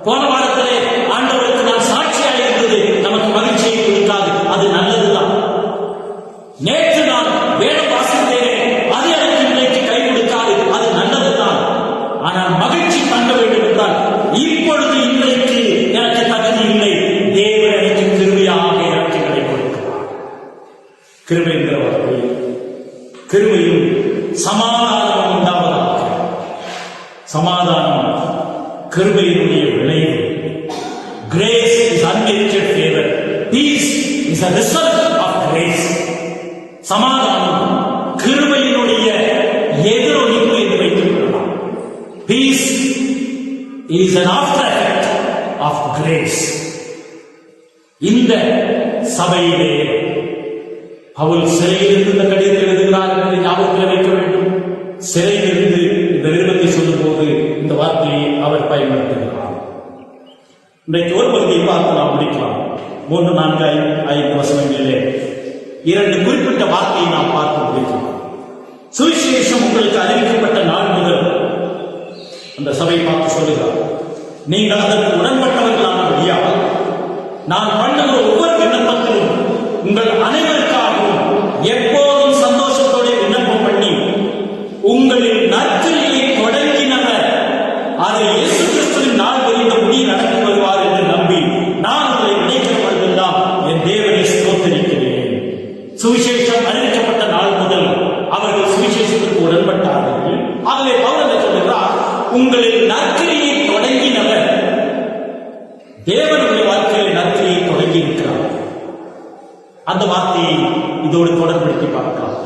போன வாரத்திலே ஆண்டவருக்கு நான் சாட்சியாக இருந்தது நமக்கு மகிழ்ச்சியை கொடுக்காது. அது நல்லதுதான். நேற்று நான் வேடம் வாசித்தேனே, அது எனக்கு இன்றைக்கு கை கொடுக்காது. அது நல்லதுதான். ஆனால் மகிழ்ச்சி தங்க வேண்டும் என்றால் இப்பொழுது இன்றைக்கு எனக்கு தகுதி இல்லை. தேவன் எனக்கு கிருபையாக இறக்கைகளை கொடுக்கிறார். கிருபை என்கிற வார்த்தை, கிருபையும் சமாதானம் உண்டாவதாக. சமாதானம் கிருபையினுடைய விளைவு. Grace is unmerited favor. Peace is a result of grace. சமாதானம் கிருபையினுடைய எதிரொலிப்பு என்று வைத்துக் கொள்ளலாம். Peace is an after effect of grace. இந்த சபையிலே பவுல் சிறையிலிருந்து இந்த கடிதத்தை எழுதுகிறார் என்பதை ஞாபகத்தில் வைக்க வேண்டும். சிறையிலிருந்து இந்த நிருபத்தை சொல்லும் போது இந்த வார்த்தையை அவர் பயன்படுத்துகிறார். இன்றைக்கு ஒரு பகுதியை பார்த்து நாம் முடிக்கலாம். 3, 4, 5 வசனங்களிலே 2 குறிப்பிட்ட வார்த்தையை நாம் பார்த்து முடிக்கலாம். சுவிசேஷம் உங்களுக்கு அறிவிக்கப்பட்ட நாள் முதல் அந்த சபை பார்த்து சொல்லுகிறார், நீங்கள் அதற்கு உடன்பட்டவர்களானபடியால் நான் பண்ணுகிற ஒவ்வொரு விண்ணப்பத்திலும் உங்கள் அனைவருக்காகவும் எப்போதும் சந்தோஷத்தோட விண்ணப்பம் பண்ணி உங்களின் நற்கிரியை தொடங்கினவர் அதை இயேசு கிறிஸ்துவின் நாள் வரைந்த முடி நடத்தி வருவார் என்று நம்பி நான் உங்களை நினைக்கிற பொழுதெல்லாம் என் தேவனை ஸ்தோத்திரிக்கிறேன். சுவிசேஷம் அறிவிக்கப்பட்ட நாள் முதல் அவர்கள் சுவிசேஷத்திற்கு உடன்பட்டார்கள். ஆகவே பவுல் சொல்கிறார், உங்களின் நற்கிரியை தொடங்கினவர். தேவனுடைய வாழ்க்கையில் நற்கிரியை தொடங்கி இருக்கிறார். அந்த வார்த்தையை இதோடு தொடர்படுத்தி பார்க்கலாம்.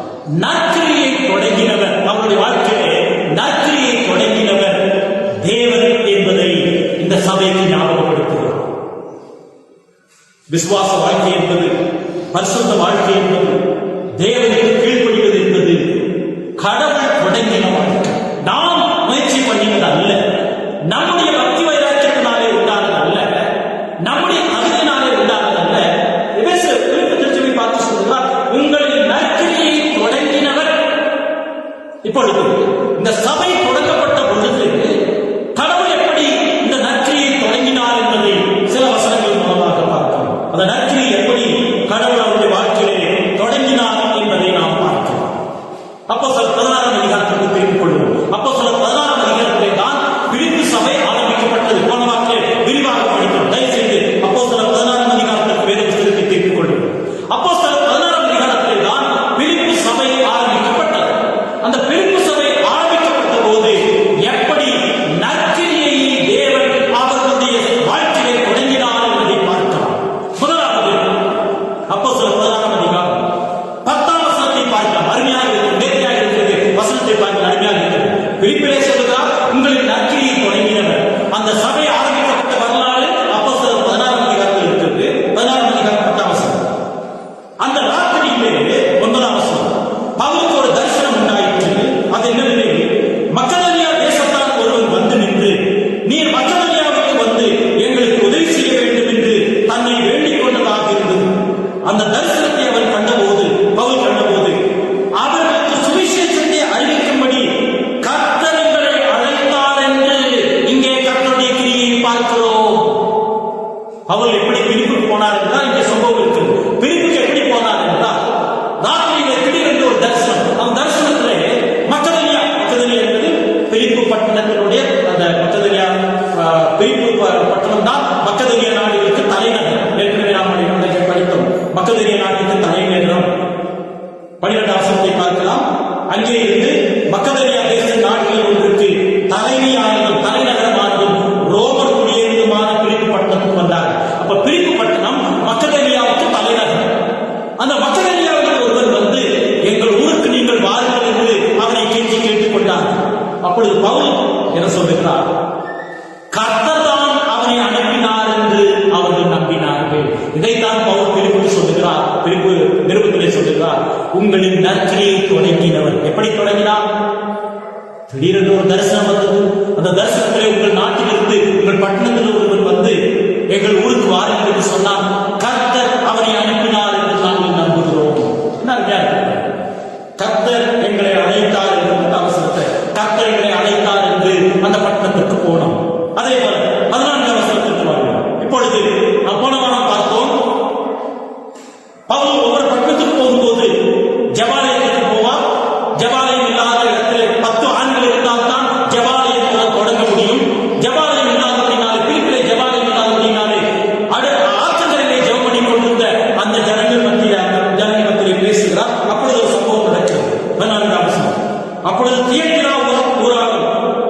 நற்கிரியை தொடங்கினவர், அவருடைய வாழ்க்கையிலே நற்கிரியை தொடங்கினவர் தேவன் என்பதை இந்த சபைக்கு ஞாபகப்படுத்துகிறார். விசுவாச வாழ்க்கை என்பது, பரிசுத்த வாழ்க்கை என்பது, தேவனுக்கு கீழ்ப்படிவது என்பது கடவுள் தொடங்கின வாழ்க்கை. நாம் முயற்சி பண்ணினது அல்ல, நம்முடைய பக்தி வைராக்கியத்தினாலே உண்டானது அல்ல, நம்முடைய தகுதியினாலே உண்டானது அல்ல. திருச்சபை பார்த்து சொல்கிறார், உங்களின் நற்கிரியை தொடங்கினவர். இப்பொழுது இந்த சபை தொடங்கப்பட்ட பொழுது கடவுள் எப்படி இந்த நற்கிரியை தொடங்கினார் என்பதை சில வசனங்கள் மூலமாக பார்க்கிறோம். அந்த நற்கிரியை எப்படி கடவுள் அவருடைய வாழ்க்கையிலே தொடங்கினார் என்பதை நாம் பார்க்கிறோம். அப்போஸ்தலர் 16ஆம் அதிகாரத்திற்கு திரும்பிக் கொள்வோம். அப்போஸ்தலர் 16ஆம் அதிகாரத்திலே தான் பிலிப்பி சபை ஆரம்பிக்கப்பட்டது. போன வாக்கிலே விரிவாக படிக்கிறோம். தயவுசெய்து அப்போஸ்தலர் 16ஆம் அதிகாரத்திற்கு வேத புத்தகத்தை திருப்பிக் கொள்வோம். அப்போஸ்தலர் 16ஆம் அதிகாரத்திலே தான் பிலிப்பி சபை ஆரம்பிக்கப்பட்டது. அந்த பிலிப்பி சபை ஆரம்பிக்கப்பட்ட போது எப்படி நற்கிரியை தேவன் அவர்களுடைய வாழ்க்கையை தொடங்கினார் என்பதை பார்க்கலாம். முதலாவது அப்போஸ்தலர் 16ஆம் அதிகாரம் 10ஆம் வசனத்தை பார்க்கலாம். அருமையாக இருக்கிறது, நேர்த்தியாக இருக்கிறது. வசனத்தை பார்க்க அருமையாக இருக்கிறது. பிலிப்பிலே சொல்கிறார், உங்களின் நற்கிரியை தொடங்கினவர். அந்த சபை ஆரம்பிக்கப்பட்ட வரலாறு அப்போஸ்தலர் 16ஆம் அதிகாரத்தில் இருக்கிறது. 16ஆம் அதிகாரம் 10ஆம் வசனம். அந்த ராத்திரியிலே 9ஆம் வசனம், பவுலுக்கு ஒரு தரிசனம் உண்டாயிற்று. அது என்னவென்று, மக்கதனியா தேசத்தான் ஒருவன் வந்து நின்று, நீர் மக்கதனியாவுக்கு வந்து எங்களுக்கு உதவி செய்ய வேண்டும் என்று தன்னை வேண்டிக் கொண்டதாக இருந்தது. அந்த தரிசனத்தை அவர் கண்டபோது, பவுல் கண்டபோது, அவர்களுக்கு சுவிசேஷத்தை அறிவிக்கும்படி கர்த்தர் எங்களை அழைத்தார் என்று இங்கே கர்த்தருடைய கிரியை பார்க்கிறோம். பவுல் எப்படி பிலிப்புக்கு போனார் என்றால் இங்கே சம்பவம் இருக்கிறது. பிலிப்புக்கு எப்படி போனார் என்றால், ராத்திரியிலே திடீரென்று ஒரு தரிசனம். அந்த தரிசனத்திலே மக்கதனியா என்பது பிலிப்பு பட்டணத்தினுடைய அந்த மக்கதனியா பிலிப்பு பட்டணம் தான் மக்கதனியா நாடுகளுக்கு தலைநகர். ஏற்கனவே நாம் படித்தோம். மக்கதனியா நாட்டுக்கு தலைநகரம். 12ஆம் வசனத்தை பார்க்கலாம். அங்கே இருந்து மக்கதனியா தேச நாட்டில் ஒன்றுக்கு தலைமையானதும் தலைநகரமானதும் ரோமர் குடியேறுமான பிலிப்பு பட்டணத்துக்கு வந்தார். அப்ப பிலிப்பு பட்டணம் மக்கதனியாவுக்கு தலைநகரம். அந்த மக்கதனியாவில் ஒருவர் வந்து எங்கள் ஊருக்கு நீங்கள் வாருங்கள் என்று அவரை கெஞ்சி கேட்டுக்கொண்டார். அப்பொழுது பவுல் என்ன சொல்லுகிறார்? கர்த்தர் தான் அவனை அனுப்பினார் என்று அவர்கள் நம்பினார்கள். இதைத்தான் பவுல் பிலிப்புக்கு சொல்லுகிறார். பிலிப்பு நிருபத்திலே சொல்லுகிறார், உங்களின் நற்கிரியை தொடங்கினவர். எப்படி தொடங்கினார்? திடீரென்று ஒரு தரிசனம் வந்தது. அந்த தரிசனத்திலே உங்கள் நாட்டிலிருந்து உங்கள் பட்டணத்தில் ஒருவர் வந்து எங்கள் ஊருக்கு வாருங்கள் என்று சொன்னார். கர்த்தர் அவனை அனுப்பினார் என்று நாங்கள் நம்புகிறோம். கர்த்தர் எங்களை அழைத்தார் என்று அவசரத்தை கர்த்தர் எங்களை அழைத்தார் என்று அந்த பட்டணத்திற்கு போனோம். அதே போல 14ஆம் வசனத்திற்கு வருவோம். இப்பொழுது போன வாரம் பார்த்தோம், பவுல் ஒவ்வொரு பட்டணத்துக்கு போகும்போது ஜெபாலயத்துக்கு போவார். ஜெபாலயம் இல்லாத இடத்தில் 10 ஆண்கள் இருந்தால் தான் ஜெபாலயம் தொடங்க முடியும். ஜெபாலயம் இல்லாதபடினாலே, பிலிப்பிலே ஜெபாலயம் இல்லாதபடினாலே ஆற்றங்கரையிலே ஜெபம் பண்ணி கொண்டிருந்த அந்த ஜனங்கள் மத்தியிலே பேசுகிறார். அப்பொழுது ஒரு சம்பவம் நடக்கிறது. 14ஆம் வசனம். அப்பொழுது தியத்திரா ஊராலும்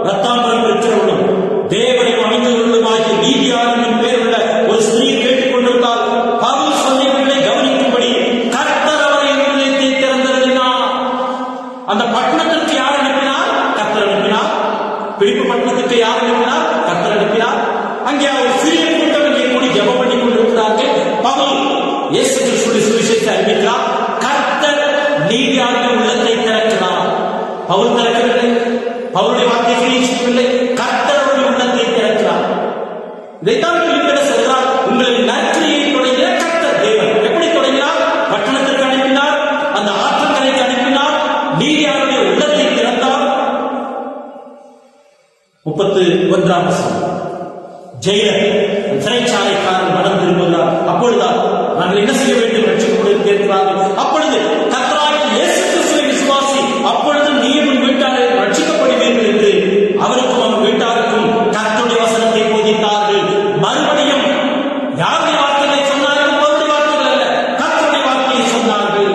ரத்தாம்பரம் பெற்றவர்களும் தேவனை அமைந்தவர்களுமாகிய நீதியாளரின் பேர் உள்ள ஒரு ஸ்திரீ கேட்டுக் கொண்டிருந்தால் பவுல் சொன்னவர்களை கவனிக்கும்படி கர்த்தர் அவரை இருதயத்தை திறந்தருளினார். அந்த பட்டணத்திற்கு யார் அனுப்பினார்? கர்த்தர் அனுப்பினார். பிலிப்பு பட்டணத்திற்கு யார் அனுப்பினார்? கர்த்தர் அனுப்பினார். அங்கே ஒரு சிறிய கூட்டம் இங்கே கூடி ஜெபம் பண்ணி கொண்டிருக்கிறார்கள். பவுல் இயேசு கிறிஸ்துவின் சுவிசேஷத்தை அறிவிக்கிறார். கர்த்தர் நீதியாளர்கள் உள்ளத்தை திறக்கிறார். பவுல் திறக்கவில்லை, பவுலுடைய வார்த்தை செய்யவில்லை, கர்த்தர் அவருடைய உள்ளத்தை திறக்கிறார். இதைத்தான் பிலிப்பு சொல்கிறார், உங்களின் நற்கிரியை தொடங்கிய கர்த்தர் தேவன். எப்படி தொடங்கினார்? பட்டணத்திற்கு அனுப்பினார், அந்த ஆற்றங்கரைக்கு அனுப்பினார், நீதியாளருடைய உள்ளத்தை திறந்தார். 31ஆம் வசனம். ஜெயிலர் சிறைச்சாலைக்காரன் மனம் திரும்புகிறார். அப்பொழுதுதான் நாங்கள் என்ன செய்ய வேண்டும் ரட்சிக்கப்பட்டு கேட்கிறார்கள். அப்பொழுது கர்த்தராகிய இயேசு கிறிஸ்துவை விசுவாசி, அப்பொழுது நீயும் உன் வீட்டாளர் ரட்சிக்கப்படுவீர்கள் என்று அவருக்கும் அவன் வீட்டாருக்கும் கர்த்தருடைய வசனத்தை போதித்தார்கள். மறுபடியும் யாருடைய வார்த்தைகளை சொன்னார்கள்? பவுலுடைய வார்த்தைகள் அல்ல, கர்த்தருடைய வார்த்தையை சொன்னார்கள்.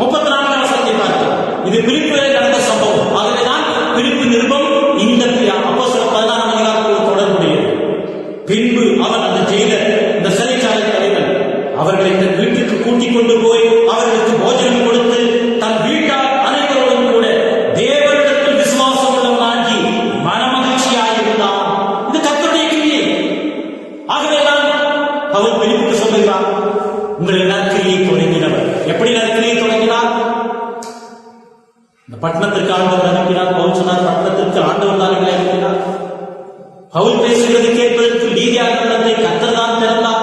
34ஆம் வசனத்தை பார்த்தோம். இது பிலிப்பிலே நடந்த சம்பவம். ஆகவேதான் பிலிப்பு நிருபம் இந்த அப்போஸ்தலர் 16ஆம் அதிகாரத்தோடு தொடர்புடையது. பின்பு அவன் அந்த ஜெயிலர், இந்த சிறைச்சாலை தலைவர், அவர்களை தன் வீட்டுக்கு கூட்டிக் கொண்டு போய் அவர்களுக்கு போஜனம் கொடுத்து தன் வீட்டார் அனைவரோடும் கூட தேவனிடத்தில் விசுவாசம் உள்ளவனாகி மனமகிழ்ச்சியாயிருந்தான். இது கர்த்தருடைய கிரியை. ஆகவேதான் அவர் பிலிப்புக்கு சொல்லுகிறார், உங்கள் நற்கிரியை தொடங்கினவர். எப்படி நற்கிரியை தொடங்கினார்? இந்த பட்டணத்திற்கு ஆண்டவர் அனுப்பினார். பவுல் சொன்னார், பட்டணத்திற்கு ஆண்டவர் தான் எங்களை அனுப்பினார். பவுல் பேசுகிறது கேட்பதற்கு நீதியாளர்களை கர்த்தர் தான் திறந்தார்.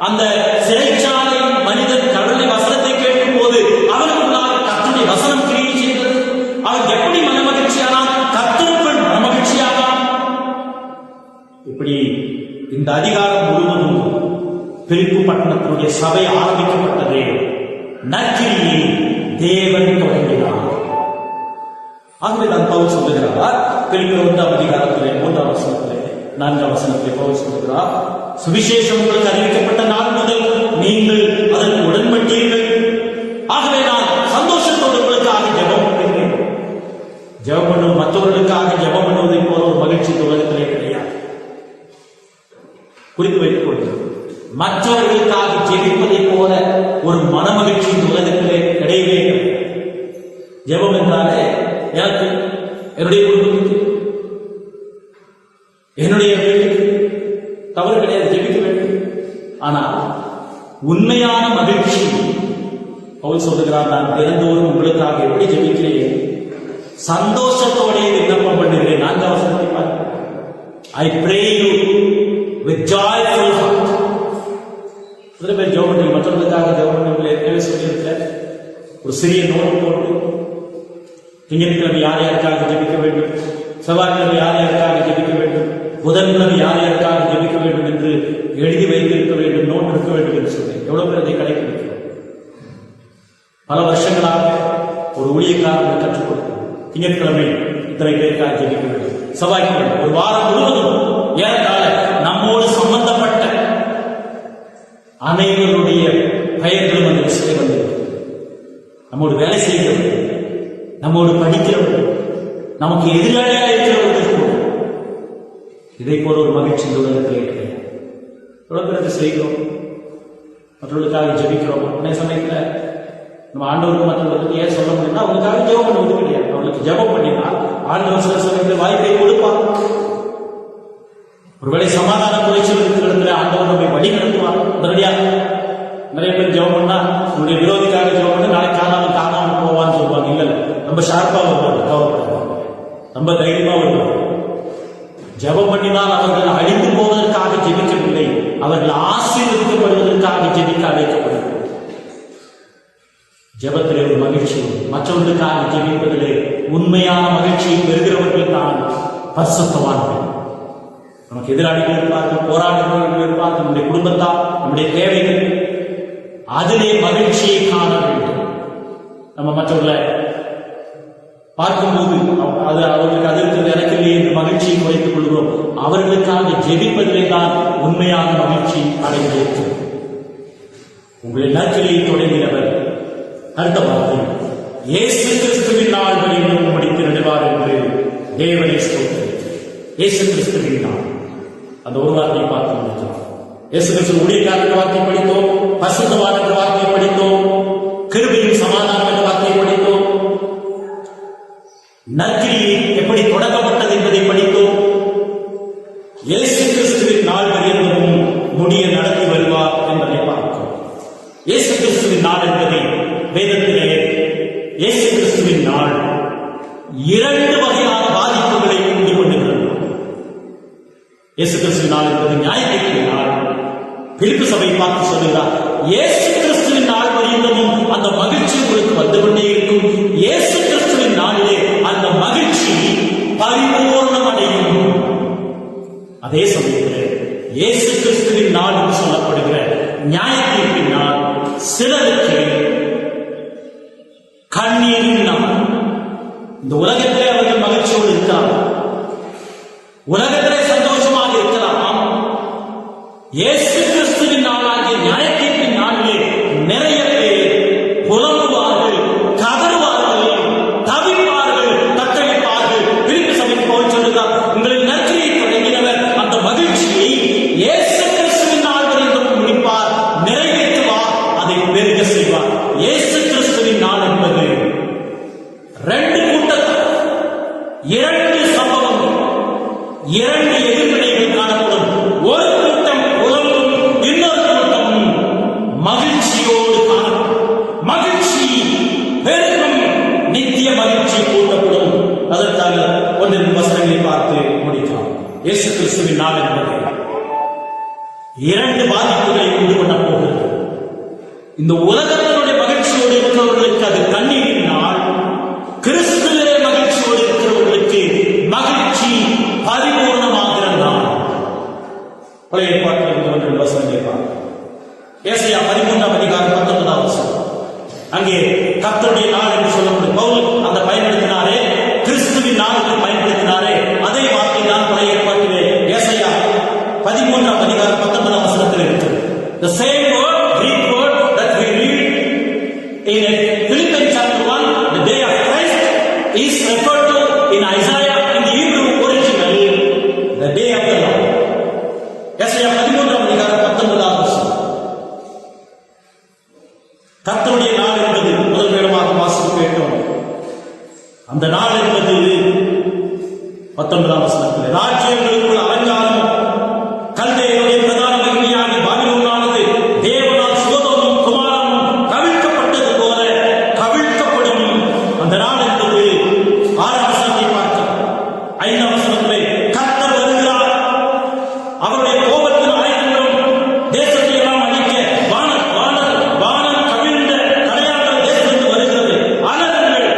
அந்த சிறைச்சாலை மனிதன் கடவுளுடைய வசனத்தை கேட்கும் போது அவனுக்குள்ளாக கர்த்தருடைய வசனம் கிரியை செய்தது. அவன் எப்படி மனமகிழ்ச்சியானான்? கர்த்தருக்குள் மனமகிழ்ச்சியானான். இப்படி இந்த அதிகாரம் முழுவதும் பிலிப்பு பட்டணத்தினுடைய சபை ஆரம்பிக்கப்பட்டது. நற்கிரியை தேவன் தொடங்கினார். ஆகவே தான் பவுல் சொல்லுகிறார், பிலிப்பு 1ஆம் அதிகாரத்திலே 3ஆம் வசனத்திலே 4ஆம் வசனத்திலே பவுல் சொல்லுகிறார், சுவிசேஷம் உங்களுக்கு அறிவிக்கப்பட்ட நாள் முதல் நீங்கள் அதற்கு உடன்பட்டீர்கள். ஆகவே நான் சந்தோஷத்தோடு உங்களுக்காக ஜெபம் பண்ணுகிறேன். ஜெபம் பண்ணும் மற்றவர்களுக்காக ஜெபம் பண்ணுவதை போல ஒரு மகிழ்ச்சி உலகத்திலே கிடையாது. குறித்து வைத்துக் கொள்கிறேன், மற்றவர்களுக்காக ஜெபிப்பதை போல ஒரு மனமகிழ்ச்சி உலகத்திலே கிடையவே இல்லை. ஜெபம் என்றாலே எனக்கு, என்னுடைய குடும்பத்துக்கு, என்னுடைய வீட்டுக்கு தவறு கிடையாது, ஜெபிக்க வேண்டும். ஆனால் உண்மையான மகிழ்ச்சி, பவுல் சொல்லுகிறார், நான் தினந்தோறும் உங்களுக்காக எப்படி ஜெபிக்கிறேன், சந்தோஷத்தோட விண்ணப்பம் பண்ணுகிறேன். 4ஆம் வசனத்தை பார்க்கிறேன். I pray you with joyful heart. ஜெபம் மற்றவர்களுக்காக ஜெபம் ஏற்கனவே சொல்லியிருக்க ஒரு சிறிய நோட் போட்டு திங்கட்கிழமை யார் யாருக்காக ஜெபிக்க வேண்டும், செவ்வாய்க்கிழமை யார் யாருக்காக ஜெபிக்க வேண்டும், புதன்கிழமை யார் யாருக்காக ஜெபிக்க வேண்டும் என்று எழுதி வைத்திருக்க வேண்டும், நோட் இருக்க வேண்டும் என்று சொன்னேன். எவ்வளவு பேர் அதை கடைபிடிக்கிறோம்? பல வருஷங்களாக ஒரு ஊழியக்காரர்கள் கற்றுக் கொடுக்கிறோம். திங்கட்கிழமை இத்தனை பேருக்காக ஜெபிக்க வேண்டும், செவ்வாய்க்கிழமை ஒரு வாரம் முழுவதும் ஏறத்தாழ நம்மோடு சம்பந்தப்பட்ட அனைவருடைய பெயர்களும் அந்த விஷயம் நம்மோடு வேலை செய்கிறவர்கள், நம்மோடு படிக்கிறவர்கள், நமக்கு எதிராளியாக இருக்கிறவர்கள் கூட இதை போல ஒரு மகிழ்ச்சி இந்த உலகத்தில் இருக்கிறது. எவ்வளவு பேருக்கு செய்கிறோம், மற்றவர்களுக்காக ஜெபிக்கிறோம். அன்றைய சமயத்தில் நம்ம ஆண்டவருக்கு மற்றவர்களுக்கு ஏன் சொல்ல முடியும்னா அவங்களுக்காக ஜெபம் பண்ணுவது கிடையாது. அவங்களுக்கு ஜெபம் பண்ணினா ஆண்டவர் சில சமயத்தில் வாய்ப்பை கொடுப்பார். ஒருவேளை சமாதான குறைச்சல் இருக்கிற இடத்துல ஆண்டவர் நம்மை வழி நடத்துவார். உடனடியாக நிறைய பேர் ஜெபம் பண்ணா உங்களுடைய விரோதிக்காக ஜெபம் பண்ணி நாளைக்கு காணாமல் போவான்னு சொல்லுவாங்க. இல்ல ரொம்ப ஷார்ப்பா வருவாங்க, கவலைப்படுவாங்க, ரொம்ப தைரியமா வருவாங்க. ஜெபம் பண்ணினால் அவர்கள் அழிந்து போவதற்காக ஜெபிக்கவில்லை, அவர்கள் ஆசீர்வதிக்கப்படுவதற்காக ஜெபிக்க அழைக்கப்படுகிறார். ஜெபத்திலே ஒரு மகிழ்ச்சி, மற்றவர்களுக்காக ஜெபிப்பதிலே உண்மையான மகிழ்ச்சியை பெறுகிறவர்கள் தான் பரிசுத்தவான்கள். நமக்கு எதிராளிகள் இருப்பார்கள், போராட்டங்கள் இருப்பார்கள், நம்முடைய குடும்பத்தால், நம்முடைய தேவைகள், அதிலே மகிழ்ச்சியை காண வேண்டும். நம்ம மற்றவர்களை பார்க்கும்போது அது அவர்களுக்கு அது இருக்கிறது எனக்கு இல்லையே என்று மகிழ்ச்சியை குறைத்துக் கொள்கிறோம். அவர்களுக்காக ஜெபிப்பதிலே தான் உண்மையான மகிழ்ச்சி அடைந்திருக்கிறது. உங்களை நற்கிரியை தொடங்கினவர் அடுத்த வார்த்தை இயேசு கிறிஸ்துவின் நாள் வரையிலும் முடித்து நடுவார் என்று தேவனை ஸ்தோத்திரிக்கிறார். இயேசு கிறிஸ்துவின் நாள், அந்த ஒரு வார்த்தையை பார்த்து முடிக்கலாம். இயேசு கிறிஸ்து ஊழியக்காரர் என்ற வார்த்தை படித்தோம், பரிசுத்தவான் என்ற வார்த்தையை படித்தோம், கிருபையின் சமாதானம் என்ற வார்த்தையை படித்தோம், நற்கிரியை எப்படி தொடங்கப்பட்டது என்பதை படித்தோம். இயேசு கிறிஸ்துவின் நாள் வரையிலும் முடிய நடத்தி வருவார் என்பதை பார்த்தோம். இயேசு கிறிஸ்துவின் நாள் என்பதை வேதத்திலே இயேசு கிறிஸ்துவின் நாள் இரண்டு வகையான பாதிப்புகளை உண்டு பண்ணுகிறது. இயேசு கிறிஸ்துவின் நாள் என்பது ஞாயிற்றுக்கிழமை நாள். பிலிப்பு சபை பார்த்து சொல்லுகிறார், இயேசு கிறிஸ்துவின் நாள் வரையிலும் அந்த மகிழ்ச்சி உங்களுக்கு வந்து கொண்டே இருக்கும். இயேசு கிறிஸ்துவின் நாளிலே அந்த மகிழ்ச்சி பரிபூர்ணம் அடையும். அதே சமயத்தில் இயேசு கிறிஸ்துவின் நாள் என்று சொல்லப்படுகிற ஞாயிற்றுக்கிழமை நாள் சிலருக்கு கண்ணீரின் நாள். இந்த உலகத்திலே அவர்கள் மகிழ்ச்சியோடு இருக்கிறார், உலகத்திலே சந்தோஷமாக இருக்கலாம். இயேசு கிறிஸ்துவின் நாளாகிய ஞாயிற்றுக்கிழமை நாளிலே நிறைய பேர் புலம்புவார்கள், கதறுவார்கள், தவிப்பார்கள், தத்தளிப்பார்கள். பிலிப்பு சபைக்கு போய் சொல்லுகிறார், உங்களின் நற்கிரியை தொடங்கினவர் அந்த மகிழ்ச்சியை இயேசு கிறிஸ்துவின் நாள் வரையிலும் முடிப்பார், நிறைவேற்றுவார், அதை பெருக செய்வார். இயேசு கிறிஸ்துவின் நாள் என்பது ரெண்டு கூட்டத்தார், இரண்டு சம்பவங்கள், இரண்டு எதிர்வினைகள் காணப்படும். ஒரு கூட்டம் புலம்பும், இன்னொரு கூட்டம் மகிழ்ச்சியோடு காணப்படும். மகிழ்ச்சி பெருகும், நித்திய மகிழ்ச்சி கூட்டப்படும். அதற்காக ஒன்றின் வசனங்களை பார்த்து முடிக்கலாம். இயேசு கிறிஸ்துவின் நாள் என்பது இரண்டு பாதிப்புகளை உண்டு பண்ண போகிறது. இந்த உலகத்தினுடைய மகிழ்ச்சியோடு இருக்கிறவர்களுக்கு அது கண்ணீரின் நாள். கிறிஸ்துவிலே மகிழ்ச்சியோடு இருக்கிறவர்களுக்கு மகிழ்ச்சி பரிபூர்ணமாகிற நாள். பழைய ஏற்பாட்டில் ஒன்று வசனங்களை பார்க்கலாம். ஏசாயா 13ஆம் அதிகாரம் 19ஆம் வசனம். அங்கே கர்த்தருடைய நாள் என்று சொல்லப்படும் பவுல் அந்த பயன்படுத்தினாரே, கிறிஸ்துவின் நாள் என்று பயன்படுத்தினாரே, அதே வார்த்தை தான் பழைய ஏற்பாட்டிலே ஏசாயா 13ஆம் அதிகாரம் 19ஆம் வசனத்தில் இருக்கிறது. The same word, Greek word that we read in Philippians chapter 1, the day of Christ, is referred to in Isaiah in the Hebrew original, the day of the Lord. ஏசாயா 13ஆம் அதிகாரம் 19ஆம் வசனம். கர்த்தருடைய நாள் என்பது முதல் வேடமாக வாசித்து கேட்டோம். அந்த நாள் என்பது 19ஆம் வசனத்தில், ராஜ்யங்களுக்குள் அலங்காரம், கல்தேயருடைய பிரதான மகிமையாகி பாபிலோனானது தேவனால் சோதோமும் குமாரமும் கவிழ்க்கப்பட்டது போல கவிழ்க்கப்படும். அந்த நாள் என்பது 6ஆம் வசனத்தை பார்க்கிறோம். 5ஆம் வசனத்திலே கர்த்தர் வருகிறார், அவருடைய கோபத்தின் ஆயுதங்களும் தேசத்தை எல்லாம் அழிக்க வானம் கவிழ்ந்த தடையாளர் தேசத்திலிருந்து வருகிறது. அலறுங்கள்,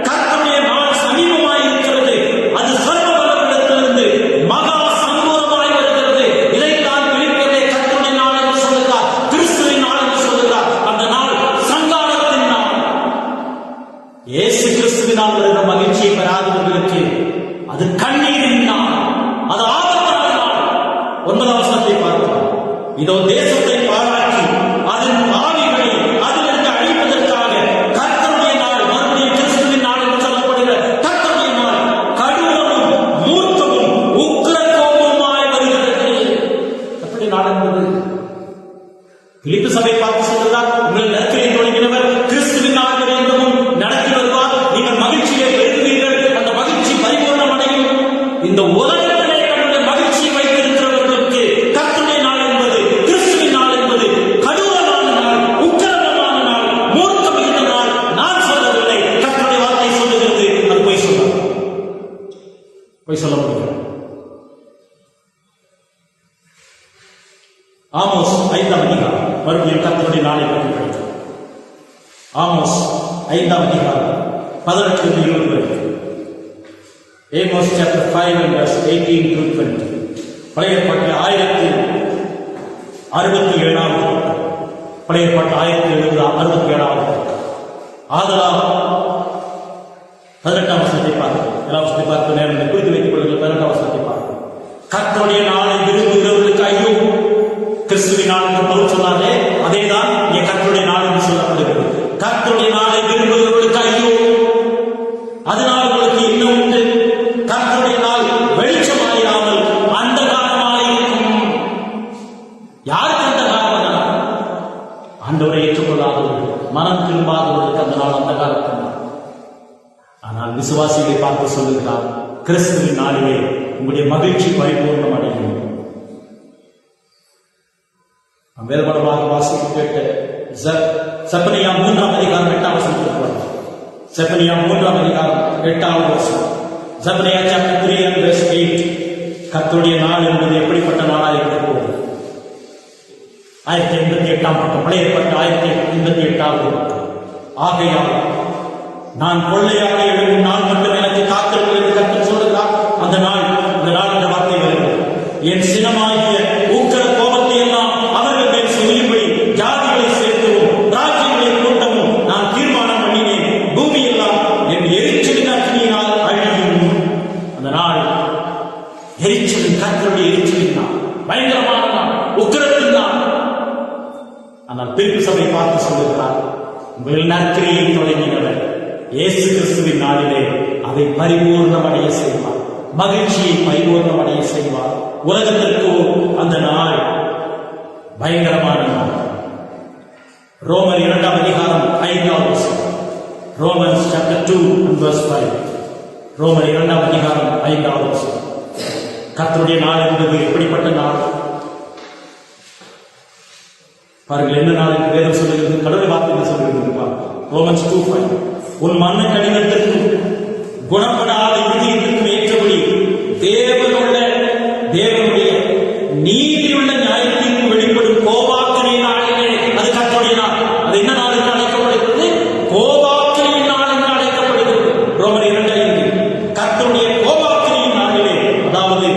கர்த்தருடைய நாள் சமீபமாய் இருக்கிறது, அது சர்வ பலவிடத்திலிருந்து மகா சங்கோரமாய் வருகிறது. இதைத்தான் பிலிப்பியரிலே கர்த்தருடைய நாள் என்று சொல்லுகிறார், கிறிஸ்துவின் நாள் என்று சொல்லுகிறார். அந்த நாள் சங்காரத்தின் நாள். இயேசு கிறிஸ்துவினால் வருகிற மகிழ்ச்சியை பெறாதவர்களுக்கு அது கண்ணீரின் நாள், அது ஆபத்தான நாள். 9ஆம் வசனத்தை பார்க்கிறோம். இதோ தேசத்தை பாழாக்கி அதன் பாவிகளை அதிலிருந்து அழிப்பதற்காக கர்த்தருடைய ஆமோஸ் 5ஆம் அதிகாரம் 18-20 வரை. Amos chapter 5 and verse 18-20. பழைய ஏற்பாட்டில் 1067 பழைய ஏற்பாட்டில் 1067 ஆதலால் 18ஆம் வசனத்தை பார்க்கிறோம். 7ஆம் வசனத்தை பார்க்க நேரம் குறித்து வைத்துக் கொள்ளுங்கள். 18ஆம் வசனத்தை பார்க்கிறோம். கர்த்தருடைய நாளை விரும்புகிறவர்களுக்கு ஐயோ. கிறிஸ்துவின் நாள் என்று பவுல் சொன்னாரே, அதேதான் இங்கே கர்த்தருடைய நாள் என்று சொல்லப்படுகிறது. கர்த்தருடைய நாளை விரும்புகிறவர்களுக்கு ஐயோ. அதனால் உங்களுக்கு இன்னும் உண்டு. கர்த்தருடைய நாள் வெளிச்சமாயிராமல் அந்தகாரமாயிருக்கும். யாருக்கு அந்தகாரம்? ஆண்டவரை ஏற்றுக்கொள்ளாதவர்கள், மனம் திரும்பாதவர்களுக்கு அந்த நாள் அந்தகாரத்தின் நாள். ஆனால் விசுவாசிகளை பார்த்து சொல்லுகிறார், கிறிஸ்துவின் நாளிலே உங்களுடைய மகிழ்ச்சி பரிபூர்ணம் அடையும். வேறுபடமாக வாசித்து கேட்ட செப்பனியா 3ஆம் அதிகாரம் 8ஆம் வசனம். செப்பனியா 3ஆம் அதிகாரம் 8ஆம் வசனம். Zephaniah chapter 3 and verse 8. கர்த்தருடைய நாள் என்பது எப்படிப்பட்ட நாளாக இருக்க போகுது? 1088ஆம் பக்கம், பழைய ஏற்பாட்டு 1088ஆவது பக்கம். ஆகையால் நான் கொள்ளையாக எழுதும் நாள் மட்டும் எனக்கு காத்திருக்கும் என்று கர்த்தர் சொல்லுகிறார். அந்த நாள் என்ற வார்த்தை வருகிறது. என் சினமாகிய ஊக்கர கோபத்தை எல்லாம் அவர்கள் மேல் சொல்லும்படி ஜாதிகளை சேர்க்கவும் ராஜ்யங்களை கூட்டவும் நான் தீர்மானம் பண்ணினேன். பூமி எல்லாம் என் எரிச்சலின் அக்னியினால் அழியும். அந்த நாள் எரிச்சலின், கர்த்தருடைய எரிச்சலின் நாள், பயங்கரமான நாள், உக்கிரத்தின் நாள். ஆனால் பிலிப்பி சபை பார்த்து சொல்லுகிறார், உங்கள் நற்கிரியை தொடங்கினவர் இயேசு கிறிஸ்துவின் நாளிலே அதை பரிபூர்ணமடைய செய்வார். மகிழ்ச்சியை பரிபூர்ணமடைய செய்வார். உலகத்திற்கு அந்த நாள் பயங்கரமான நாள். ரோமர் 2ஆம் அதிகாரம் 5ஆம் வசனம். Romans chapter 2 and verse 5. ரோமர் 2ஆம் அதிகாரம் 5ஆம் வசனம். கர்த்தருடைய நாள் என்பது எப்படிப்பட்ட நாள் பாருங்கள். என்ன நாள் என்று வேதம் சொல்லுகிறது, கடவுள் வார்த்தை சொல்லுகிறது பாருங்கள். Romans 2:5. உன் மன்ன கடிதத்திற்கும் குணப்படாத இதயத்திற்கும் ஏற்றபடி தேவனுடைய நீதியுள்ள நியாயத்திற்கு வெளிப்படும் கோபாக்கினின் நாளிலே, அது கர்த்தருடைய நாள். அது என்ன நாள் என்று அழைக்கப்படுகிறது? கோபாக்கினின் நாள் என்று அழைக்கப்படுகிறது. ரோமர் 2:5. கர்த்தருடைய கோபாக்கினின் நாளிலே, அதாவது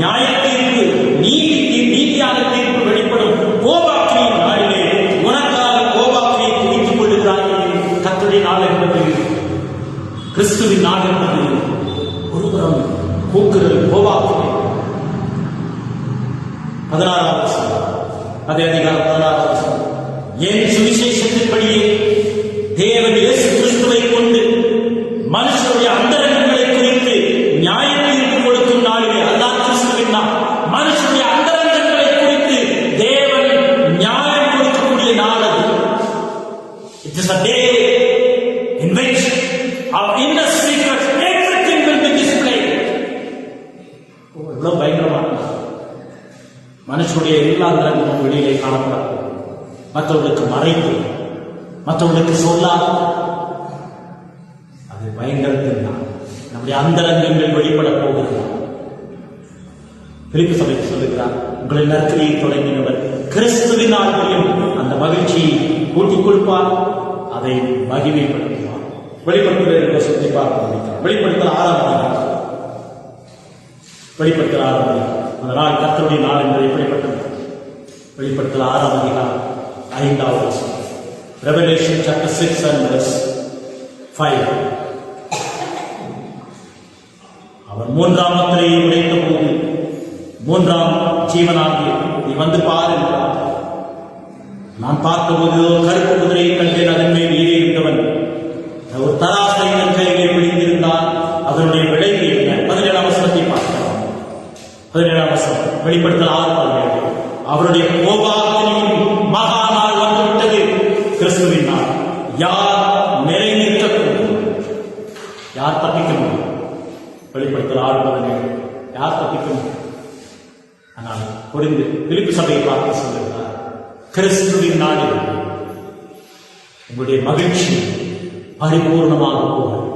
நியாயத்திற்கு நீதியான தீர்ப்பு வெளிப்படும் கோபாக்கினின் நாளிலே உனக்காக கோபாக்கினியை குவித்துக் கொள்ளுகிறார்கள். கர்த்தருடைய நாள் என்பது, கிறிஸ்துவின் நாள் என்பது ஒருபுறம் கூக்குரல் கோபாக்கினை. 16ஆம் வசனம், அதே அதிகாரம் 16ஆம் வசனம். என் சுவிசேஷத்தின்படியே தேவன் இயேசு கிறிஸ்துவை கொண்டு மனுஷருடைய அந்தரங்கங்களை குறித்து நியாய தீர்ப்பு கொடுக்கும் நாளிலே, அதான் கிறிஸ்துவின் நாள். மனுஷருடைய அந்தரங்கங்களை குறித்து தேவன் நியாயம் கொடுக்கக்கூடிய நாள் அது. It is a day in which our inner secrets, everything will be displayed. எவ்வளவு பயங்கரமான மனுஷனுடைய எல்லா அந்தரங்கமும் வெளியிலே காணப்படாது. மற்றவர்களுக்கு மறைத்து, மற்றவர்களுக்கு சொல்லாது. அது பயங்கரத்தின் தான். நம்முடைய அந்தரங்கங்கள் வெளிப்பட போகிறார். பிலிப்பி சபைக்கு சொல்லுகிறார், உங்களை நற்கிரியை தொடங்கினவர் கிறிஸ்துவின் நாட்களிலும் அந்த மகிழ்ச்சியை கூட்டிக் கொடுப்பார், அதை மகிமைப்படுத்துவார். வெளிப்படுத்துதல் சுற்றி பார்க்க முடியும். வெளிப்படுத்தல் 6ஆம் அதிகாரம். வெளிப்படுத்தல் 6ஆம் அதிகாரம். அந்த நாள் கர்த்தருடைய நாள் என்பது எப்படிப்பட்டது? வெளிப்படுத்தல் 6ஆம் அதிகாரம் 5ஆவது வசனம். Revelation chapter 6 and verse 5. அவர் 3ஆம் முத்திரையை உடைத்த போது 3ஆம் ஜீவனாகிய நீ வந்து பார் என்றார். நான் பார்த்தபோது கருப்பு குதிரையை கண்டேன். அதன் மேல் ஏறி இருந்தவன் ஒரு தராசை தன் கையிலே பிடித்திருந்தான். அதனுடைய விளைவு என்ன? 17ஆம் வசனத்தை பார்க்கலாம். 17ஆம் வசனம். வெளிப்படுத்தல் 6:17. அவருடைய கோபாக்கினியின் மகா நாள் வந்துவிட்டது, கிறிஸ்துவின் நாள். யார் நிலை நிற்கக்கூடும்? யார் தப்பிக்க முடியும்? வெளிப்படுத்தல் 6:17. யார் தப்பிக்க முடியும்? ஆனால் புரிந்து பிலிப்பி சபையை பார்த்து சொல்லுகிறார், கிறிஸ்துவின் நாளில் உங்களுடைய மகிழ்ச்சி பரிபூர்ணமாக போகும்.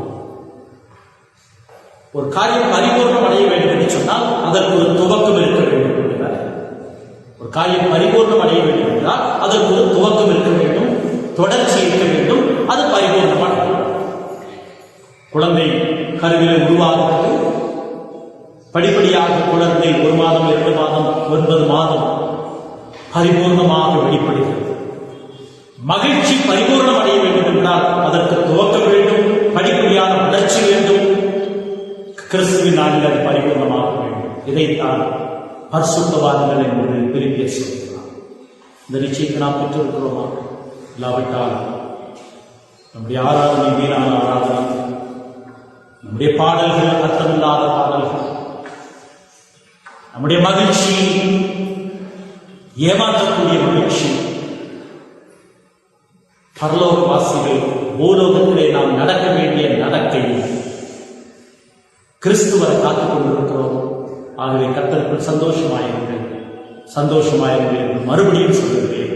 ஒரு காரியம் பரிபூர்ணம் அடைய வேண்டும் என்று சொன்னால் அதற்கு ஒரு துவக்கம் இருக்க வேண்டும் என்கிறார். ஒரு காரியம் பரிபூர்ணம் அடைய வேண்டும் என்றால் அதற்கு ஒரு துவக்கம் இருக்க வேண்டும், தொடர்ச்சி இருக்க வேண்டும், கருவிலே உருவாகிறது. படிப்படியாக குழந்தை 1 மாதம், 2 மாதம், 9 மாதம் பரிபூர்ணமாக வெளிப்படுகிறது. மகிழ்ச்சி பரிபூர்ணம் அடைய வேண்டும் என்றால் அதற்கு துவக்கம் வேண்டும், படிப்படியான வளர்ச்சி வேண்டும். கிறிஸ்துவின் நாளில் அது பரிபூர்ணமாக வேண்டும். இதைத்தான் பரிசுத்தவான்கள் என்று பிரிப்பிய சொல்கிறார். இந்த நிச்சயத்தை நாம் பெற்றிருக்கிறோமா? இல்லாவிட்டால் நம்முடைய ஆராதனை வீணான ஆராதனை, நம்முடைய பாடல்கள் அர்த்தமில்லாத பாடல்கள், நம்முடைய மகிழ்ச்சி ஏமாற்றக்கூடிய மகிழ்ச்சி. பரலோகவாசிகள் பூலோகத்திலே நாம் நடக்க வேண்டிய நடக்கை கிறிஸ்துவரை காத்துக் கொண்டிருக்கிறோம். ஆகவே கர்த்தருக்குள் சந்தோஷமாயிருங்கள், சந்தோஷமாயிருங்கள் என்று மறுபடியும் சொல்லுகிறேன்.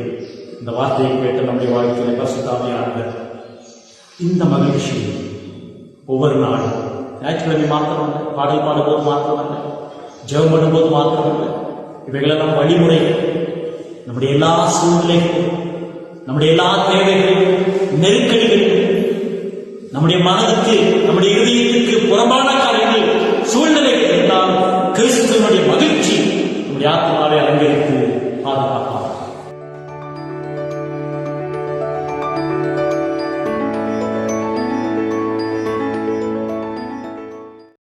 இந்த வார்த்தையை கேட்டு நம்முடைய வாழ்க்கையில பரிசுத்த ஆவியானவர் இந்த மகிழ்ச்சி ஒவ்வொரு நாளும், ஞாயிற்றுக்கிழமை மாத்திரமல்ல, பாடல் பாடும்போது மாத்திரமல்ல, ஜெபம் பண்ணும்போது மாத்திரமல்ல, இவைகளெல்லாம் வழிமுறைகள். நம்முடைய எல்லா சூழ்நிலைகளும், நம்முடைய எல்லா தேவைகளும், நெருக்கடிகளும், நம்முடைய மனதுக்கு, நம்முடைய இதயத்துக்கு புறம்பான காரியங்கள், சூழ்நிலைகள் இருந்தால் கிறிஸ்துவனுடைய மகிழ்ச்சி நம்முடைய ஆத்மாவை அலங்கரித்து பாதுகாப்பார்.